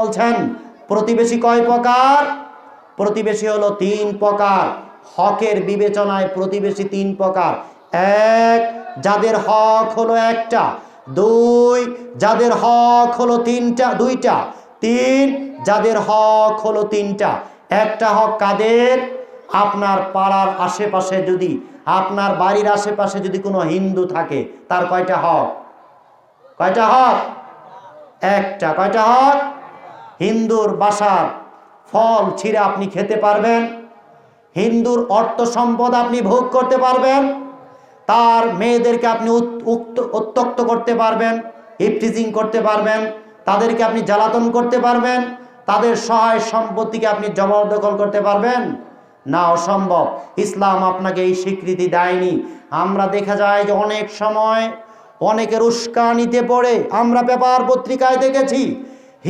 বলছেন প্রতিবেশী কয় প্রকার? প্রতিবেশী হলো তিন প্রকার। হকের বিবেচনায় প্রতিবেশী তিন প্রকার। এক, যাদের হক হলো একটা। দুই, যাদের হক হলো দুইটা। তিন, যাদের হক হলো তিনটা। একটা হক কাদের? আপনার পাড়ার আশেপাশে যদি, আপনার বাড়ির আশেপাশে যদি কোনো হিন্দু থাকে, তার কয়টা হক? কয়টা হক? একটা। কয়টা হক? হিন্দুর বাসার ফল ছিঁড়ে আপনি খেতে পারবেন, হিন্দুর অর্থ সম্পদ আপনি ভোগ করতে পারবেন, তার মেয়েদেরকে আপনি উত্ত্যক্ত করতে পারবেন, ইফটিজিং করতে পারবেন, তাদেরকে আপনি জ্বালাতন করতে পারবেন, তাদের সহায় সম্পত্তিকে আপনি জবরদখল করতে পারবেন না, অসম্ভব। ইসলাম আপনাকে এই স্বীকৃতি দেয়নি। আমরা দেখা যায় যে অনেক সময় অনেকের উস্কানিতে পড়ে, আমরা পেপার পত্রিকায় দেখেছি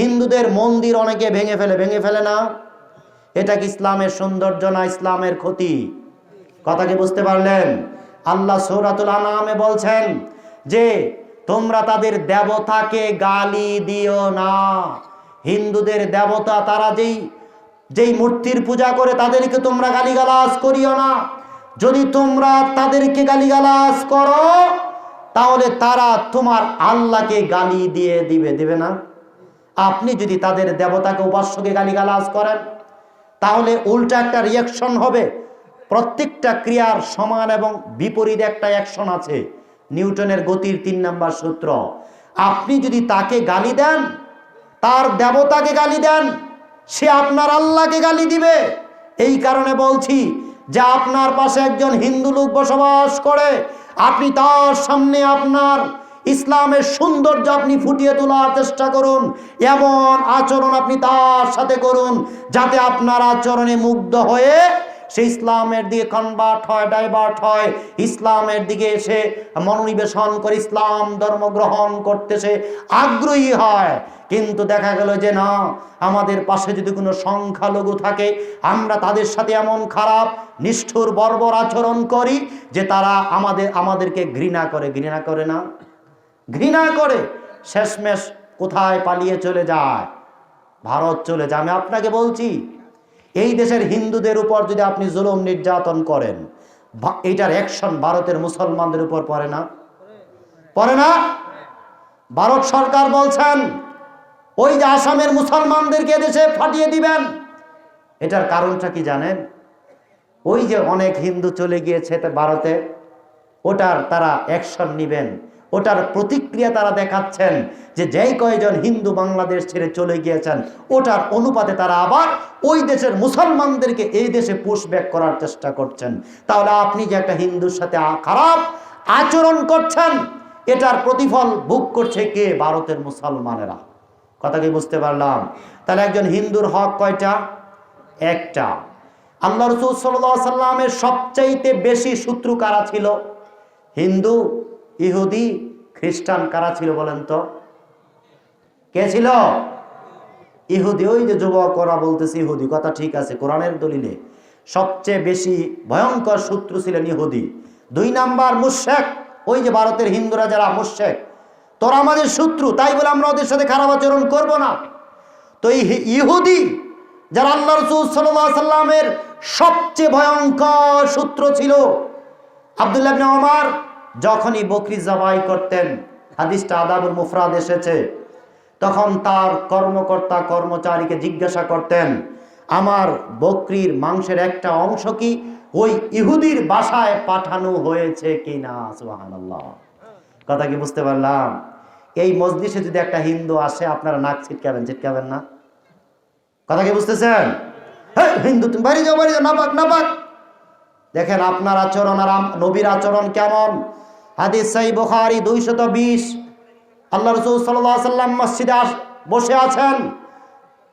হিন্দুদের মন্দির অনেকে ভেঙে ফেলে না। এটা কি ইসলামের সৌন্দর্য না ইসলামের ক্ষতি? কথা কি বুঝতে পারলেন? আল্লাহ সূরাতুল আনআমে বলছেন যে তোমরা তাদের দেবতাকে গালি দিও না। হিন্দুদের দেবতা, তারা যেই মূর্তির পূজা করে তাদেরকে তোমরা গালিগালাজ করিও না। যদি তোমরা তাদেরকে গালিগালাজ করো তাহলে তারা তোমার আল্লাহকে গালি দিবে না? আপনি যদি তাদের দেবতাকে, উপাস্যকে গালিগালাজ করেন তাহলে উল্টা একটা রিয়াকশন হবে। প্রত্যেকটা ক্রিয়ার সমান এবং বিপরীত একটা অ্যাকশন আছে। নিউটনের গতির ৩ নাম্বার সূত্র। আপনি যদি তাকে গালি দেন, তার দেবতাকে গালি দেন, সে আপনার আল্লাহকে গালি দিবে। এই কারণে বলছি যে আপনার পাশে একজন হিন্দু লোক বসবাস করে, আপনি তার সামনে আপনার ইসলামের সৌন্দর্য আপনি ফুটিয়ে তোলার চেষ্টা করুন। এমন আচরণ আপনি তার সাথে করুন যাতে আপনার আচরণে মুগ্ধ হয়ে সে ইসলামের দিকে কনভার্ট হয়, ডাইভার্ট হয়, ইসলামের দিকে এসে মনোনিবেশন করে ইসলাম ধর্ম গ্রহণ করতে সে আগ্রহী হয়। কিন্তু দেখা গেল যে না, আমাদের পাশে যদি কোনো সংখ্যালঘু থাকে, আমরা তাদের সাথে এমন খারাপ নিষ্ঠুর বর্বর আচরণ করি যে তারা আমাদেরকে ঘৃণা করে না, ঘৃণা করে শেষমেশ কোথায় পালিয়ে চলে যায়? ভারত চলে যায়। আমি আপনাকে বলছি, এই দেশের হিন্দুদের উপর যদি আপনি জুলুম নির্যাতন করেন, এইটার অ্যাকশন ভারতের মুসলমানদের উপর পড়ে না? ভারত সরকার বলছেন ওই যে আসামের মুসলমানদেরকে দেশে ফাটিয়ে দিবেন। এটার কারণটা কি জানেন? ওই যে অনেক হিন্দু চলে গিয়েছে ভারতে, ওটার তারা অ্যাকশন নিবেন, ওটার প্রতিক্রিয়া তারা দেখাচ্ছেন যে যেই কয়েকজন হিন্দু বাংলাদেশ ছেড়ে চলে গিয়েছেন, ওটার অনুপাতে তারা আবার ওই দেশের মুসলমানদেরকে এই দেশে পুশব্যাক করার চেষ্টা করছেন। তাহলে আপনি যে একটা হিন্দুর সাথে খারাপ আচরণ করছেন, এটার প্রতিফল ভোগ করছে কে? ভারতের মুসলমানেরা। কথা কি বুঝতে পারলাম? তাহলে একজন হিন্দুর হক কয়টা? একটা। আল্লাহ রাসূল সাল্লাল্লাহু আলাইহি সাল্লামের সবচাইতে বেশি শত্রু কারা ছিল? হিন্দু, ইহুদি, খ্রিস্টান। কারা ছিল বলেন তো? কে ছিল? ইহুদি। ওই যে যুবক ওরা বলতেছে ইহুদি, কথা ঠিক আছে, কোরআনের দলিলে সবচেয়ে বেশি ভয়ঙ্কর শত্রু ছিলেন ইহুদি। ২ নাম্বার মুশরিক। ওই যে ভারতের হিন্দুরা যারা মুশরিক, তোরা আমাদের শত্রু, তাই বলে আমরা ওদের সাথে খারাপ আচরণ করব না। তো এই ইহুদি যারা আল্লাহ রাসূল সাল্লাল্লাহু আলাইহি সাল্লামের সবচেয়ে ভয়ঙ্কর শত্রু ছিল। আব্দুল্লাহ ইবনে ওমর যখনই বকরি জবাই করতেন, হাদিসটা আদাবুল মুফরাদ এসেছে, তখন তার কর্মকর্তা কর্মচারীকে জিজ্ঞাসা করতেন, আমার বকরির মাংসের একটা অংশ কি ওই ইহুদির বাসায় পাঠানো হয়েছে কিনা? সুবহানাল্লাহ। কথা কি বুঝতে পারলাম? এই মজলিসে যদি একটা হিন্দু আসে, আপনারা নাক ছিটকাবেন না? কথা কি বুঝতেছেন? হ্যাঁ হিন্দু, তুমি বাড়ি যাও, নাপাক। দেখেন আপনার আচরণ আর নবীর আচরণ কেমন। হাদিস সহিহ বুখারী 220। আল্লাহ রাসূল সাল্লাল্লাহু আলাইহি ওয়াসাল্লাম মসজিদে বসে আছেন।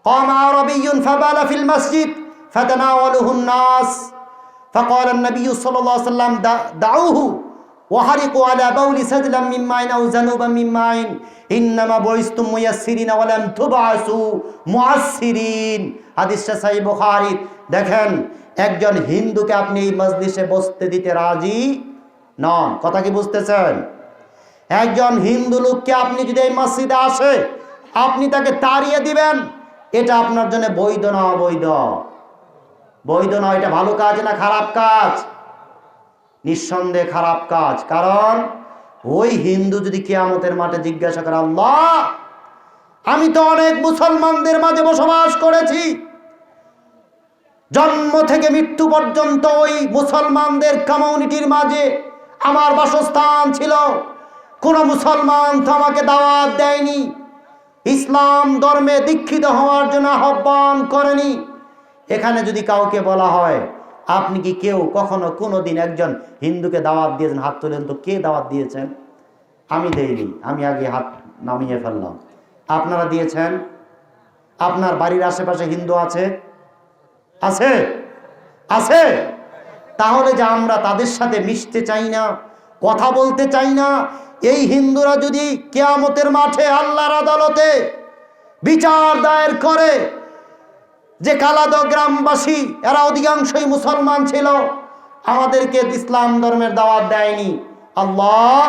قام عربي فبال في المسجد فتناوله الناس فقال النبي صلى الله عليه وسلم دعوه وحرقوا على بول سجلا من ماء أو ذنوبا من ماء إنما بعثتم ميسرين ولم تبعثوا معسرين। হাদিসটা সহিহ বুখারী। দেখেন একজন হিন্দুকে আপনি এই মজলিসে বসতে দিতে রাজি নন। কথা কি বুঝতেছেন? একজন হিন্দু লোককে আপনি যদি এই মসজিদে আসে, আপনি তাকে তাড়িয়ে দিবেন, এটা আপনার জন্য বৈধ না অবৈধ? বৈধ না। এটা ভালো কাজ না খারাপ কাজ? নিঃসন্দেহে খারাপ কাজ। কারণ ওই হিন্দু যদি কিয়ামতের মাঠে জিজ্ঞাসা করে, আল্লাহ আমি তো অনেক মুসলমানদের মাঝে বসবাস করেছি, জন্ম থেকে মৃত্যু পর্যন্ত ওই মুসলমানদের কমিউনিটির মাঝে আমার বাসস্থান ছিল, কোন মুসলমান তো আমাকে দাওয়াত দেয়নি, ইসলাম ধর্মে দীক্ষিত হওয়ার জন্য আহ্বান করেনি। এখানে যদি কাউকে বলা হয়, আপনি কি কেউ কখনো কোনোদিন একজন হিন্দুকে দাওয়াত দিয়েছেন? হাত তোলেন তো, কে দাওয়াত দিয়েছেন? আমি দেইনি, আমি আগে হাত নামিয়ে ফেললাম। আপনারা দিয়েছেন? আপনার বাড়ির আশেপাশে হিন্দু আছে? আছে? আছে? তাহলে যে আমরা তাদের সাথে মিশতে চাই না, কথা বলতে চাই না, এই হিন্দুরা যদি কিয়ামতের মাঠে আল্লাহর আদালতে বিচার দায়ের করে যে কালাদহ গ্রামবাসী এরা অধিকাংশই মুসলমান ছিল, আমাদেরকে ইসলাম ধর্মের দাওয়াত দেয়নি, আল্লাহ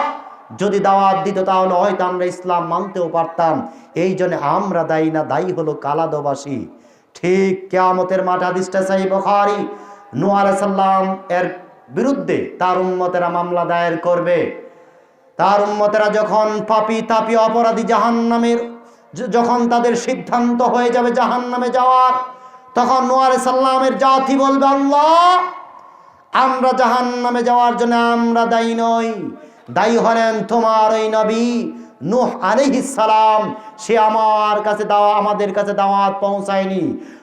যদি দাওয়াত দিত তাহলে হয়তো আমরা ইসলাম মানতেও পারতাম। এই জন্য আমরা দায়ী না, দায়ী হলো কালাদহবাসী। ঠিক কিয়ামতের মাঠে হাদিসটা সহিহ বুখারী, নূহ আলাইহিস সালাম এর বিরুদ্ধে তার উম্মতেরা মামলা দায়ের করবে। তার উম্মতেরা যখন পাপী তাপী অপরাধী জাহান্নামের যখন তাদের সিদ্ধান্ত হয়ে যাবে জাহান্নামে যাওয়ার, তখন নূহ আলাইহিস সালামের জাতি বলবে, আল্লাহ আমরা জাহান্নামে যাওয়ার জন্য আমরা দায়ী নই, দায়ী হলেন তোমার ওই নবী নূহ আলাইহিস সালাম। সে আমাদের কাছে দাওয়াত পৌঁছায়নি,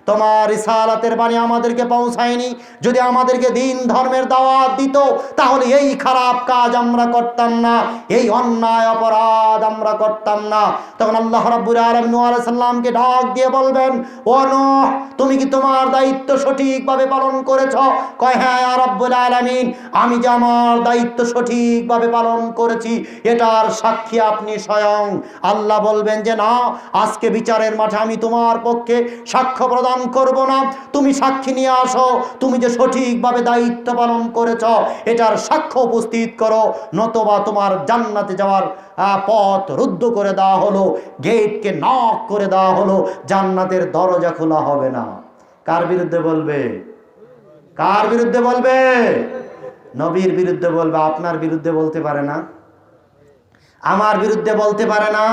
তোমার রিসালাতের বাণী আমাদেরকে পৌঁছায়নি। যদি আমাদেরকে দ্বীন ধর্মের দাওয়াত দিত তাহলে এই খারাপ কাজ আমরা করতাম না, এই অন্যায় অপরাধ আমরা করতাম না। তখন আল্লাহ রাব্বুল আলামিন নূহ আলাইহিস সালামকে ডাক দিয়ে বলবেন, ও নূহ তুমি কি তোমার দায়িত্ব সঠিকভাবে পালন করেছো? কয় হ্যাঁ ইয়া রাব্বুল আলামিন, আমি যে আমার দায়িত্ব সঠিকভাবে পালন করেছি এটার সাক্ষী আপনি স্বয়ং। আল্লাহ বলবেন যে না, আজকে বিচারের মাঠে আমি তোমার পক্ষে সাক্ষ্য প্রদান করব না, তুমি সাক্ষী নিয়ে আসো, তুমি যে সঠিকভাবে দায়িত্ব পালন করেছো এটার সাক্ষ্য উপস্থিত করো, নতবা তোমার জান্নাতে যাওয়ার পথ রুদ্ধ করে দেওয়া হলো, গেটকে নক করে দেওয়া হলো, জান্নাতের দরজা খোলা হবে না। কার বিরুদ্ধে বলবে? কার বিরুদ্ধে বলবে? নবীর বিরুদ্ধে বলবে। আপনার বিরুদ্ধে বলতে পারে না, আমার বিরুদ্ধে বলতে পারে না।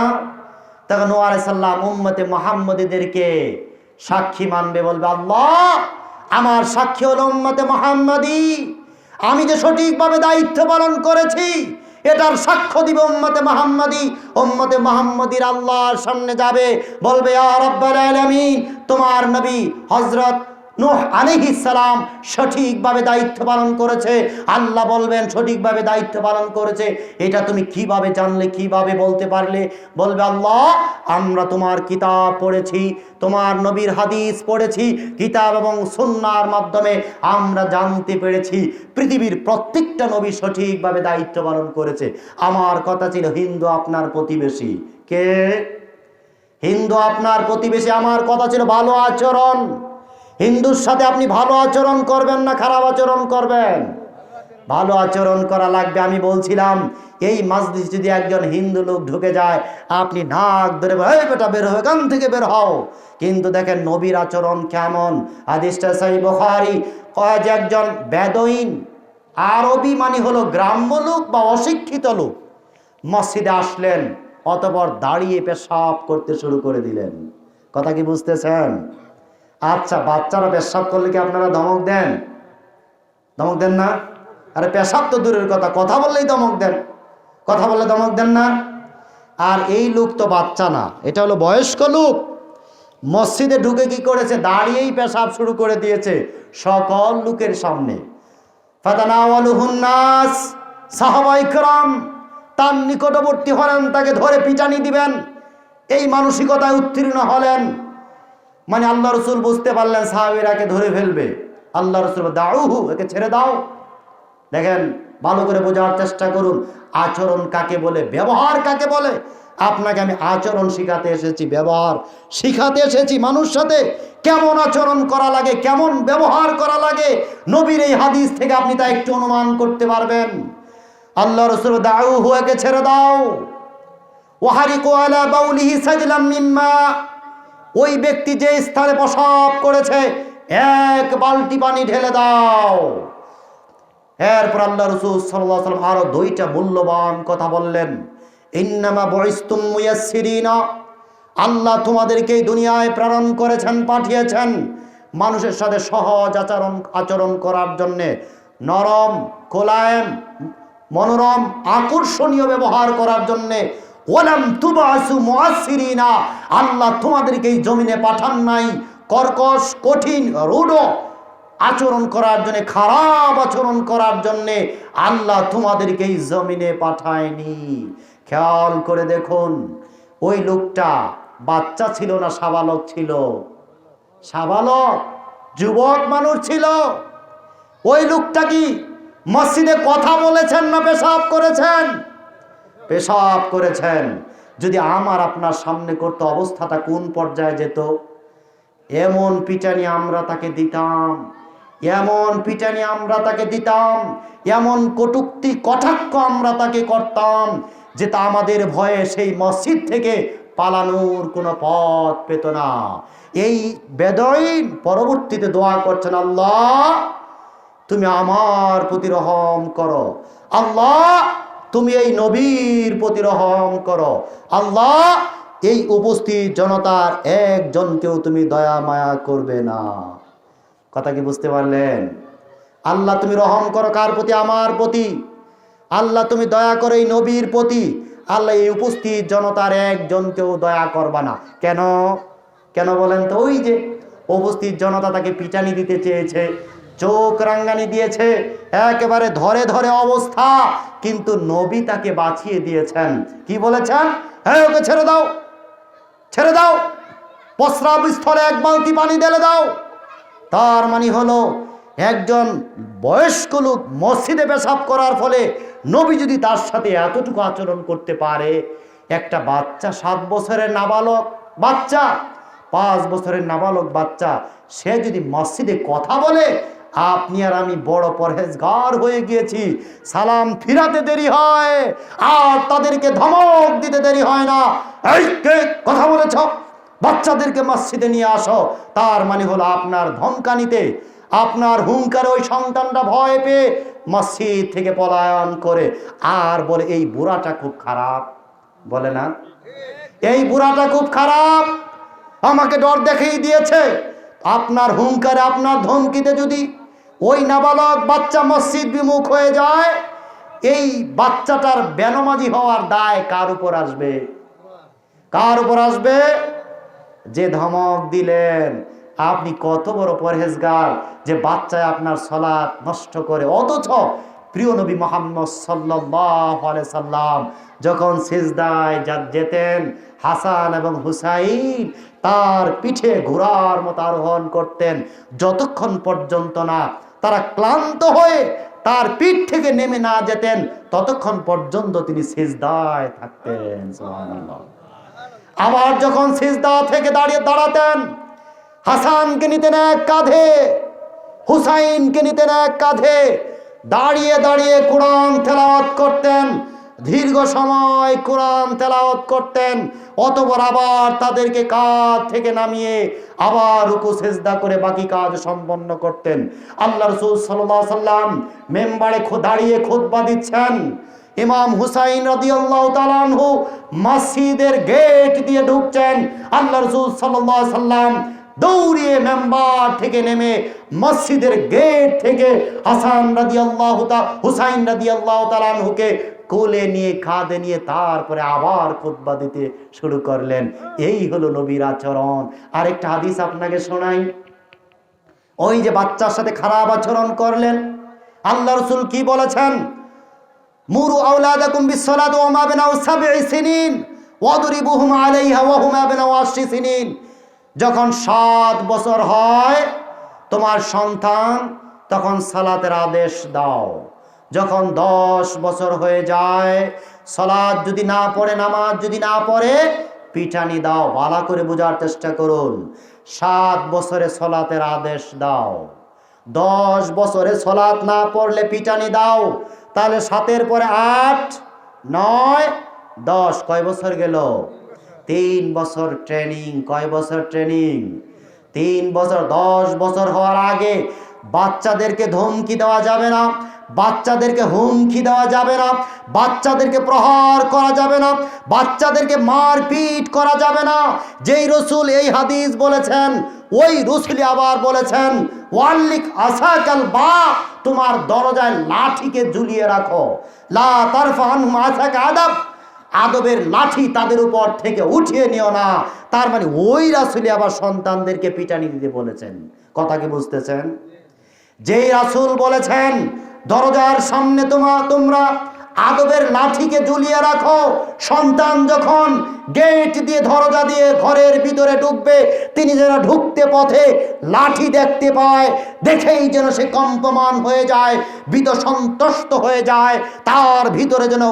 তখন নূহ আলাইহিস সালাম উম্মতে মুহাম্মদীদেরকে সাক্ষী মানবে, বলবে আল্লাহ আমার সাক্ষী হলো উম্মতে মুহাম্মদী, আমি যে সঠিকভাবে দায়িত্ব পালন করেছি এটার সাক্ষ্য দিবে উম্মতে মুহাম্মদী। উম্মতে মুহাম্মদীর আল্লাহর সামনে যাবে, বলবে ইয়া রাব্বাল আলামিন, তোমার নবী হযরত নূহ আলাইহিস সালাম সঠিকভাবে দায়িত্ব পালন করেছে। আল্লাহ বলবেন সঠিকভাবে দায়িত্ব পালন করেছে, এটা তুমি কিভাবে জানলে, কিভাবে বলতে পারলে? বলবে আল্লাহ আমরা তোমার কিতাব পড়েছি, তোমার নবীর হাদিস পড়েছি, কিতাব এবং সুন্নাহর মাধ্যমে আমরা জানতে পেরেছি পৃথিবীর প্রত্যেকটা নবী সঠিকভাবে দায়িত্ব পালন করেছে। আমার কথা ছিল হিন্দু আপনার প্রতিবেশী। কে? হিন্দু আপনার প্রতিবেশী। আমার কথা ছিল ভালো আচরণ। হিন্দুর সাথে আপনি ভালো আচরণ করবেন না খারাপ আচরণ করবেন? ভালো আচরণ করা লাগবে। আমি বলছিলাম এই মসজিদে যদি একজন হিন্দু লোক ঢুকে যায় আপনি নাক ধরে এই বেটা বের হও, এখান থেকে বের হও। কিন্তু দেখেন নবীর আচরণ কেমন। হাদিসটা সহিহ বুখারী, কয় যে একজন বেদুইন, আরবি মানে হলো গ্রাম্য লোক বা অশিক্ষিত লোক, মসজিদে আসলেন, অতঃপর দাঁড়িয়ে পেশাব করতে শুরু করে দিলেন। কথা কি বুঝতেছেন? আচ্ছা, বাচ্চারা পেশাব করলে কি আপনারা ধমক দেন? ধমক দেন না? আরে পেশাব তো দূরের কথা, কথা বললেই ধমক দেন। কথা বললে ধমক দেন না? আর এই লোক তো বাচ্চা না, এটা হলো বয়স্ক লোক। মসজিদে ঢুকে কি করেছে? দাঁড়িয়েই পেশাব শুরু করে দিয়েছে সকল লোকের সামনে। ফাতানাওয়ালুহুন নাস, সাহাবায়ে কেরাম তার নিকটবর্তী হলেন, তাকে ধরে পিটানি দিবেন, এই মানসিকতায় উত্তীর্ণ হলেন। মানে আল্লাহ রসুল বুঝতে পারলেন সাহাবীরাকে ধরে ফেলবে। আল্লাহ রসুল দাউহু, একে ছেড়ে দাও। দেখেন, ভালো করে বোঝার চেষ্টা করুন আচরণ কাকে বলে, ব্যবহার কাকে বলে। আপনাকে আমি আচরণ শিখাতে এসেছি, ব্যবহার শিখাতে এসেছি। মানুষ সাথে কেমন আচরণ করা লাগে, কেমন ব্যবহার করা লাগে, নবীর এই হাদিস থেকে আপনি তা একটু অনুমান করতে পারবেন। আল্লাহ রসুল দাউহু, একে ছেড়ে দাও। ওয়াহারিকু আলা বাউলিহি সাজলাম মিম্মা, ওই ব্যক্তি যে স্থানে প্রসাব করেছে এক বালতি পানি ঢেলে দাও। এরপর আল্লাহ রাসূল সাল্লাল্লাহু আলাইহি ওয়াসাল্লাম আরো দুইটা মূল্যবান কথা বললেন। ইন্নামা বুইসতুম মুয়াসসিরিনা, আল্লাহ তোমাদেরকে এই দুনিয়ায় প্রেরণ করেছেন, পাঠিয়েছেন মানুষের সাথে সহজ আচরণ করার জন্যে, নরম কোলায়েম মনোরম আকর্ষণীয় ব্যবহার করার জন্যে। ওয়ালাম তুবাসু মুআসসিরিনা, আল্লাহ তোমাদেরকে এই জমিনে পাঠান নাই কর্কশ কঠিন রূঢ় আচরণ করার জন্য, খারাপ আচরণ করার জন্যে আল্লাহ তোমাদেরকে এই জমিনে পাঠায়নি। খেয়াল করে দেখুন, ওই লোকটা বাচ্চা ছিল না সাবালক ছিল? সাবালক যুবক মানুষ ছিল। ওই লোকটা কি মসজিদে কথা বলেছেন না পেশাব করেছেন? পেশাব করেছেন। যদি আমার আপনার সামনে করতে অবস্থাটা কোন পর্যায়ে যেত? এমন পিটানি আমরা তাকে দিতাম, এমন পিটানি আমরা তাকে দিতাম, এমন কটূক্তি কটাক্ষ আমরা তাকে করতাম যে তা আমাদের ভয়ে সেই মসজিদ থেকে পালানোর কোনো পথ পেত না। এই বেদঈন পরবর্তীতে দোয়া করছেন, আল্লাহ তুমি আমার প্রতি রহম করো, আল্লাহ তুমি এই নবীর প্রতি রহম করো, আল্লাহ এই উপস্থিত জনতার একজনকেও তুমি দয়া মায়া করবে না। কথা কি বুঝতে পারলেন? আল্লাহ তুমি রহম করো কার প্রতি? আমার প্রতি। আল্লাহ তুমি দয়া করো এই নবীর প্রতি। আল্লাহ এই উপস্থিত জনতার একজনকেও দয়া করবা না। কেন? কেন বলেন তো? ওই যে উপস্থিত জনতা তাকে পিটানি দিতে চেয়েছে, চোখ রাঙ্গানি দিয়েছে, একেবারে ধরে ধরে অবস্থা, কিন্তু নবী তাকে বাঁচিয়ে দিয়েছেন। কি বলেছেন? হ্যাঁ, ওকে ছেড়ে দাও, ছেড়ে দাও, প্রস্রাব স্থলে এক বালতি পানি ঢেলে দাও। তার মানে হলো একজন বয়স্ক লোক মসজিদে পেশাব করার ফলে নবী যদি তার সাথে এতটুকু আচরণ করতে পারে, একটা বাচ্চা 7 বছরের নাবালক বাচ্চা, 5 বছরের নাবালক বাচ্চা, সে যদি মসজিদে কথা বলে, আপনি আর আমি বড় পরহেজগার হয়ে গিয়েছি, সালাম ফিরাতে দেরি হয় আর তাদেরকে ধমক দিতে দেরি হয় না। এই কে কথা বলেছ? বাচ্চাদেরকে মসজিদে নিয়ে আসো। তার মানে হলো আপনার ধমকানিতে, আপনার হুঙ্কারে ওই সন্তানটা ভয় পেয়ে মসজিদ থেকে পলায়ন করে আর বলে এই বুড়াটা খুব খারাপ। বলে না, এই বুড়াটা খুব খারাপ, আমাকে ডর দেখিয়ে দিয়েছে। আপনার হুঙ্কারে আপনার ধমকিতে যদি ওই নাবালক বাচ্চা মসজিদ বিমুখ হয়ে যায়, এই বাচ্চাটার বেনমাজি হওয়ার দায় কার উপর আসবে? কার উপর আসবে? যে ধমক দিলেন। আপনি কত বড় পরহেজগার যে বাচ্চায় আপনার সালাত নষ্ট করে। অথচ প্রিয় নবী মুহাম্মদ সাল্লাল্লাহু আলাইহি সাল্লাম যখন সিজদায় যেতেন, হাসান এবং হুসাইন তার পিঠে ঘোড়ার মতো আরোহণ করতেন, যতক্ষণ পর্যন্ত না তারা ক্লান্ত হয়ে তার পিঠ থেকে নেমে না যেতেন, ততক্ষণ পর্যন্ত তিনি সিজদায় থাকতেন। সুবহানাল্লাহ। আবার যখন সিজদা থেকে দাঁড়াতেন, হাসানকে নিতেন এক কাঁধে, হুসাইনকে নিতেন এক কাঁধে, দাঁড়িয়ে দাঁড়িয়ে কোরআন তেলাওয়াত করতেন, দীর্ঘ সময় কোরআন তেলাওয়াত করতেন। অতঃপর আবার তাদেরকে কাঁধ থেকে নামিয়ে আবার রুকু সিজদা করে বাকি কাজ সম্পন্ন করতেন। আল্লাহ রাসূল সাল্লাল্লাহু আলাইহি সাল্লাম মেম্বারে দাঁড়িয়ে খুতবা দিচ্ছেন। ইমাম হুসাইন রাদিয়াল্লাহু তাআলা আনহু মসজিদের গেট দিয়ে ঢুকছেন। আল্লাহ রাসূল সাল্লাল্লাহু আলাইহি সাল্লাম দৌড়িয়ে মেম্বার থেকে নেমে মসজিদের গেট থেকে হুসাইন রাদিয়াল্লাহু তাআলা আনহুকে কোলে নিয়ে কাঁধে নিয়ে তারপরে আবার খুতবা দিতে শুরু করলেন। এই হলো নবীর আচরণ। আরেকটা হাদিস আপনাকে শোনাই। ওই যে বাচ্চার সাথে খারাপ আচরণ করলেন, আল্লাহ রাসূল কি বলেছেন? মুরু আওলাদাকুম বিসসালাতি ওয়া মা বিনাউ 7 সিনিন ওয়াদরিবুহুম আলাইহা ওয়া হুমা বিনাউ 10 সিনিন। যখন 7 বছর হয় তোমার সন্তান, তখন সালাতের আদেশ দাও। যখন 10 বছর হয়ে যায়, সালাত যদি না পড়ে, নামাজ যদি না পড়ে, পিটানি দাও। ভালো করে বোঝার চেষ্টা করুন। 7 বছরে সালাতের আদেশ দাও, 10 বছরে সালাত না পড়লে পিটানি দাও। তাহলে 7-এর পরে 8, 9, 10, কয় বছর গেল? 3 বছর ট্রেনিং। কয় বছর ট্রেনিং? 3 বছর। 10 বছর হওয়ার আগে বাচ্চাদেরকে ধমকি দেওয়া যাবে না, বাচ্চাদেরকে হুমকি দেওয়া যাবে না, বাচ্চাদেরকে প্রহার করা যাবে না, বাচ্চাদেরকে মারপিট করা যাবে না। যেই রসুল এই হাদিস বলেছেন, ওই রসুলই আবার বলেছেন ওয়াল্লিক আসাকাল বা, তোমার দরজায় লাঠিকে ঝুলিয়ে রাখো। লা তারফা আনহুম আসাকা আদাব, আদবের লাঠি তাদের উপর থেকে উঠিয়ে নিও না। তার মানে ওই রাসূলই আবার সন্তানদেরকে পিটানি দিতে বলেছেন। কথা কি বুঝতেছেন? যেই রাসূল বলেছেন দরজার সামনে তোমরা আদবের লাঠিকে ঝুলিয়ে রাখো, সন্তান যখন গেট দিয়ে দরজা দিয়ে ঘরের ভিতরে ঢুকবে, তিনি যেন ঢুকতে পথে লাঠি দেখতে পায়, দেখেই যেন সে কম্পমান হয়ে যায়, ভীত সন্ত্রস্ত হয়ে যায়, তার ভিতরে যেন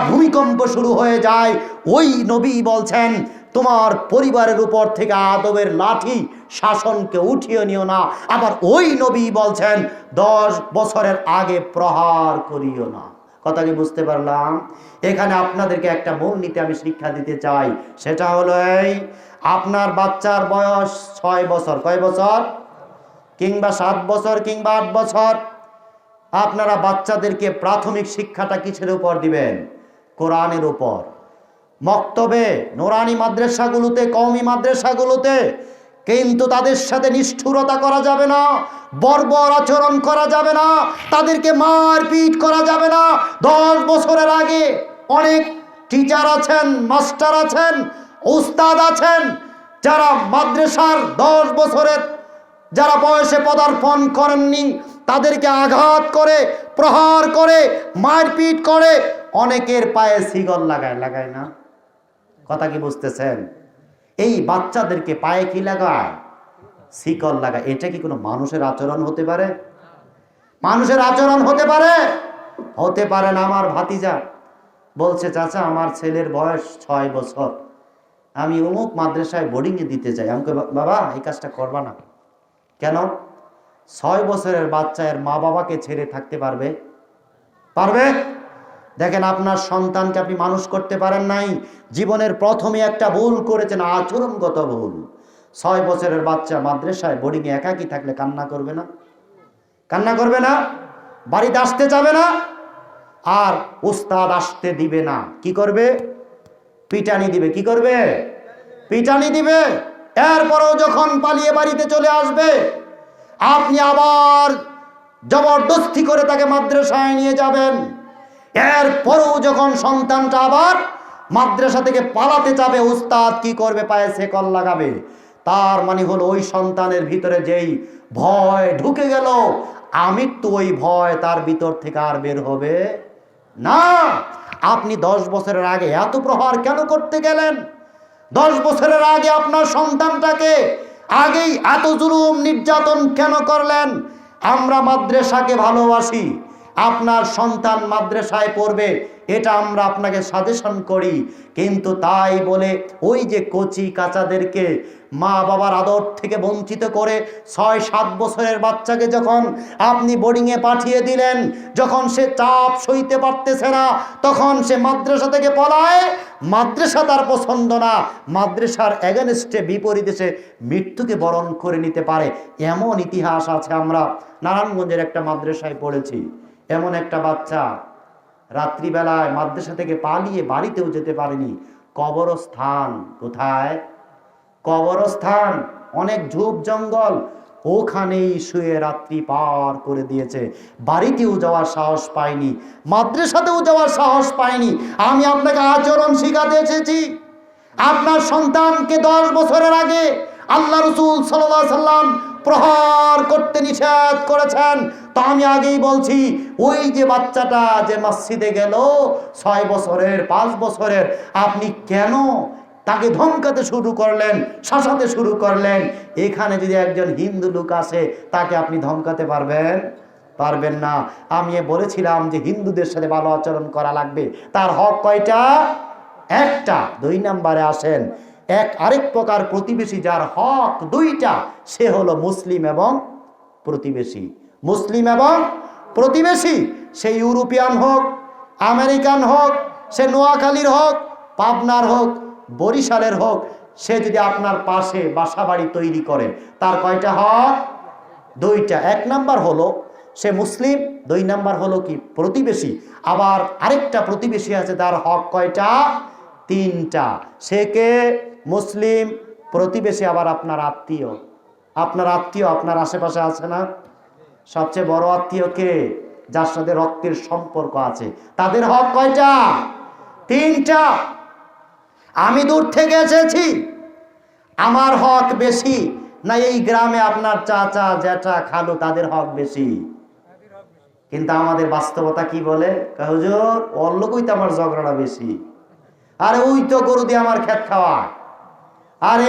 ভূমিকম্প শুরু হয়ে যায়। ওই নবী বলছেন তোমার পরিবারের উপর থেকে আদবের লাঠি শাসনকে উঠিয়ে নিও না। আবার ওই নবী বলছেন 10 বছরের আগে প্রহার করিও না। কথা কি বুঝতে পারলাম? এখানে আপনাদেরকে একটা মূলনীতি আমি শিক্ষা দিতে চাই, সেটা হলো এই, আপনার বাচ্চার বয়স 6 বছর, কয় বছর? কিংবা 7 বছর কিংবা 8 বছর, আপনারা বাচ্চাদেরকে প্রাথমিক শিক্ষাটা কিসের উপর দিবেন? কোরআনের উপর। মক্তবে, নুরানি মাদ্রাসাগুলোতে, কওমি মাদ্রাসাগুলোতে কিন্তু তাদের সাথে নিষ্ঠুরতা করা যাবে না, বর্বর আচরণ করা যাবে না, তাদেরকে মারপিট করা যাবে না। 10 বছরের আগে অনেক টিচার আছেন, মাস্টার আছেন, উস্তাদ আছেন, যারা মাদ্রাসার 10 বছরের যারা বয়সে পদার্পণ করেননি, তাদেরকে আঘাত করে, প্রহার করে, মারপিট করে, অনেকের পায়ে শিকল লাগায় না। কথা কি বুঝতেছেন? এই বাচ্চাদেরকে পায়ে কি লাগায়? শিকল লাগায়। এটা কি কোনো মানুষের আচরণ হতে পারে? মানুষের আচরণ হতে পারে? হতে পারে না। আমার ভাতিজা বলছে, চাচা আমার ছেলের বয়স 6 বছর, আমি অমুক মাদ্রাসায় বোর্ডিংয়ে দিতে চাই। আমাকে বাবা এই কাজটা করবা না। কেন? 6 বছরের বাচ্চা এর মা বাবাকে ছেড়ে থাকতে পারবে? পারবে? দেখেন, আপনার সন্তানকে আপনি মানুষ করতে পারেন নাই, জীবনের প্রথমে একটা ভুল করেছেন, আচরণগত ভুল। 6 বছরের বাচ্চা মাদ্রাসায় বোর্ডিংয়ে একাকী থাকলে কান্না করবে না? কান্না করবে না? বাড়িতে আসতে যাবে না? আর উস্তাদ আসতে দিবে না, কি করবে? পিটানি দিবে। কি করবে? পিটানি দিবে। এরপরও যখন পালিয়ে বাড়িতে চলে আসবে, আপনি আবার জবরদস্তি করে তাকে মাদ্রাসায় নিয়ে যাবেন। এরপরও যখন সন্তানটা আবার মাদ্রাসা থেকে পালাতে যাবে, উস্তাদ কি করবে? পায়ে শিকল লাগাবে। তার মানে হলো ওই সন্তানের ভিতরে যেই ভয় ঢুকে গেল, আমৃত্যু ওই ভয় তার ভিতর থেকে আর বের হবে না। আপনি 10 বছরের আগে এত প্রহার কেন করতে গেলেন? 10 বছরের আগে আপনার সন্তানটাকে আগেই এত জুলুম নির্যাতন কেন করলেন? আমরা মাদ্রাসাকে ভালোবাসি, আপনার সন্তান মাদ্রাসায় পড়বে এটা আমরা আপনাকে সাজেশন করি, কিন্তু তাই বলে ওই যে কচি কাচাদেরকে মা বাবার আদর থেকে বঞ্চিত করে 6-7 বছরের বাচ্চাকে যখন আপনি বোর্ডিংয়ে পাঠিয়ে দিলেন, যখন সে চাপ সইতে পারতেছে না, তখন সে মাদ্রাসা থেকে পলায়। মাদ্রাসা তার পছন্দ না, মাদ্রাসার এগেনস্টে বিপরীতে সে মৃত্যুকে বরণ করে নিতে পারে। এমন ইতিহাস আছে। আমরা নারায়ণগঞ্জের একটা মাদ্রাসায় পড়েছি, এমন একটা বাচ্চা রাত্রিবেলায় মাদ্রাসা থেকে পালিয়ে বাড়িতেও যেতে পারেনি। কবরস্থান, কোথায়? কবরস্থান, অনেক ঝোপ জঙ্গল, ওখানেই শুয়ে রাত্রি পার করে দিয়েছে। বাড়িতেও যাওয়ার সাহস পায়নি, মাদ্রাসাতেও যাওয়ার সাহস পায়নি। আমি আপনাকে আচরণ শিখাতে এসেছি। আপনার সন্তানকে 10 বছরের আগে আল্লাহ রাসূল সাল্লাল্লাহু আলাইহি সাল্লাম প্রহার করতে নিষেধ করেছেন। তো আমি আগেই বলছি, ওই যে বাচ্চাটা যে মসজিদে গেল 6 বছরের, 5 বছরের, আপনি কেন তাকে ধমকাতে শুরু করলেন, শাসাতে শুরু করলেন? এখানে যদি একজন হিন্দু লোক আসে, তাকে আপনি ধমকাতে পারবেন? পারবেন না। আমি বলেছিলাম যে হিন্দুদের সাথে ভালো আচরণ করা লাগবে। তার হক কয়টা? একটা। 2 নম্বরে আসেন, আরেক প্রকার প্রতিবেশী যার হক 2টা, সে হলো মুসলিম এবং প্রতিবেশী। মুসলিম এবং প্রতিবেশী, সে ইউরোপিয়ান হোক, আমেরিকান হোক, সে নোয়াখালীর হোক, পাবনার হোক, বরিশালের হোক, সে যদি আপনার পাশে বাসা বাড়ি তৈরি করে, তার কয়টা হক? দুইটা। এক নাম্বার হলো সে মুসলিম, দুই নাম্বার হলো কি প্রতিবেশী। আবার আরেকটা প্রতিবেশী আছে, তার হক কয়টা? তিনটা। সে কে? মুসলিম, প্রতিবেশী, আবার আপনার আত্মীয়। আপনার আত্মীয় আপনার আশেপাশে আছে না? সবচেয়ে বড় আত্মীয় কে? যার সাথে রক্তের সম্পর্ক আছে। তাদের হক কয়টা? তিনটা। আমি দূর থেকে এসেছি, আমার হক বেশি না এই গ্রামে আপনার চাচা জ্যাঠা খালু তাদের হক বেশি? কিন্তু আমাদের বাস্তবতা কি বলে? হুজুর ওর লোকই তো আমার ঝগড়াটা বেশি, আরে ওই তো গরু দিয়ে আমার ক্ষেত খাওয়া, আরে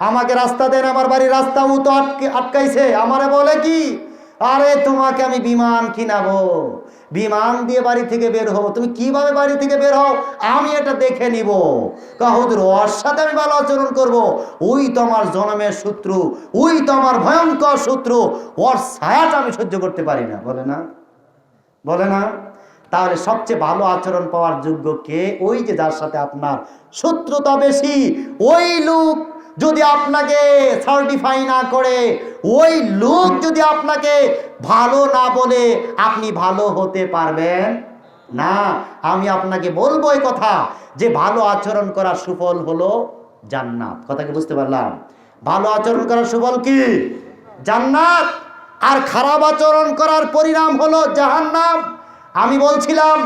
আমাকে রাস্তা দেন, আমার বাড়ির রাস্তা ও তো আটকাইছে। আমারে বলে কি, আরে তোমাকে আমি বিমান কিনাবো, বিমান দিয়ে বাড়ি থেকে বের হবো। তুমি কিভাবে বাড়ি থেকে বের হও আমি এটা দেখে নিব। হুজুর ওর সাথে আমি ভালো আচরণ করব, ওই তো আমার জন্মের শত্রু, ওই তো আমার ভয়ঙ্কর শত্রু, ওর ছায়াটা আমি সহ্য করতে পারি না। বলে না? বলে না? তাহলে সবচেয়ে ভালো আচরণ পাওয়ার যোগ্য কে? ওই যে যার সাথে আপনার শত্রুতা বেশি। ওই লোক যদি আপনাকে সার্টিফাই না করে, ওই লোক যদি আপনাকে ভালো না বলে, আপনি ভালো হতে পারবেন না। আমি আপনাকে বলবো এই কথা যে ভালো আচরণ করার সুফল হলো জান্নাত। কথা কি বুঝতে পারলাম? ভালো আচরণ করার সুফল কি? জান্নাত। আর খারাপ আচরণ করার পরিণাম হলো জাহান্নাম। আমি বলছিলাম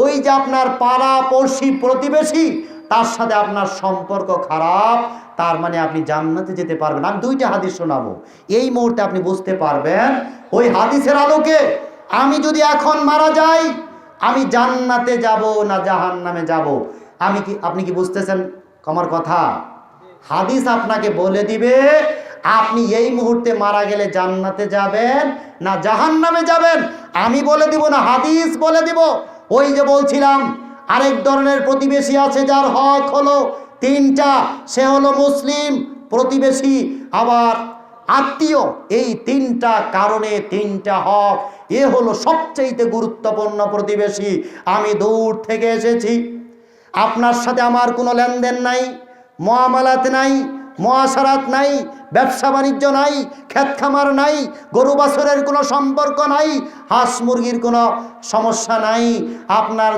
ওই যে আপনার পাড়া পড়শি প্রতিবেশী, তার সাথে আপনার সম্পর্ক খারাপ, তার মানে আপনি জান্নাতে যেতে পারবেন। আমি দুইটা হাদিস শোনাবো, এই মুহূর্তে আপনি বুঝতে পারবেন। ওই হাদিসের আলোকে আমি যদি এখন মারা যাই, আমি জান্নাতে যাব না জাহান্নামে যাব? আপনি কি বুঝতেছেন আমার কথা? হাদিস আপনাকে বলে দিবে আপনি এই মুহূর্তে মারা গেলে জান্নাতে যাবেন না জাহান্নামে যাবেন। আমি বলে দিব না, হাদিস বলে দিব। ওই যে বলছিলাম আরেক ধরনের প্রতিবেশী আছে যার হক হলো তিনটা। সে হলো মুসলিম, প্রতিবেশী, আবার আত্মীয়। এই তিনটা কারণে তিনটা হক। এ হলো সবচেয়ে গুরুত্বপূর্ণ প্রতিবেশী। আমি দূর থেকে এসেছি, আপনার সাথে আমার কোনো লেনদেন নাই, মুআমালাত নাই, মুআশারাত নাই, ব্যবসা বাণিজ্য নাই, ক্ষেত খামার নাই, গরু বাছুরের কোনো সম্পর্ক নাই, হাঁস মুরগির কোনো সমস্যা নাই, আপনার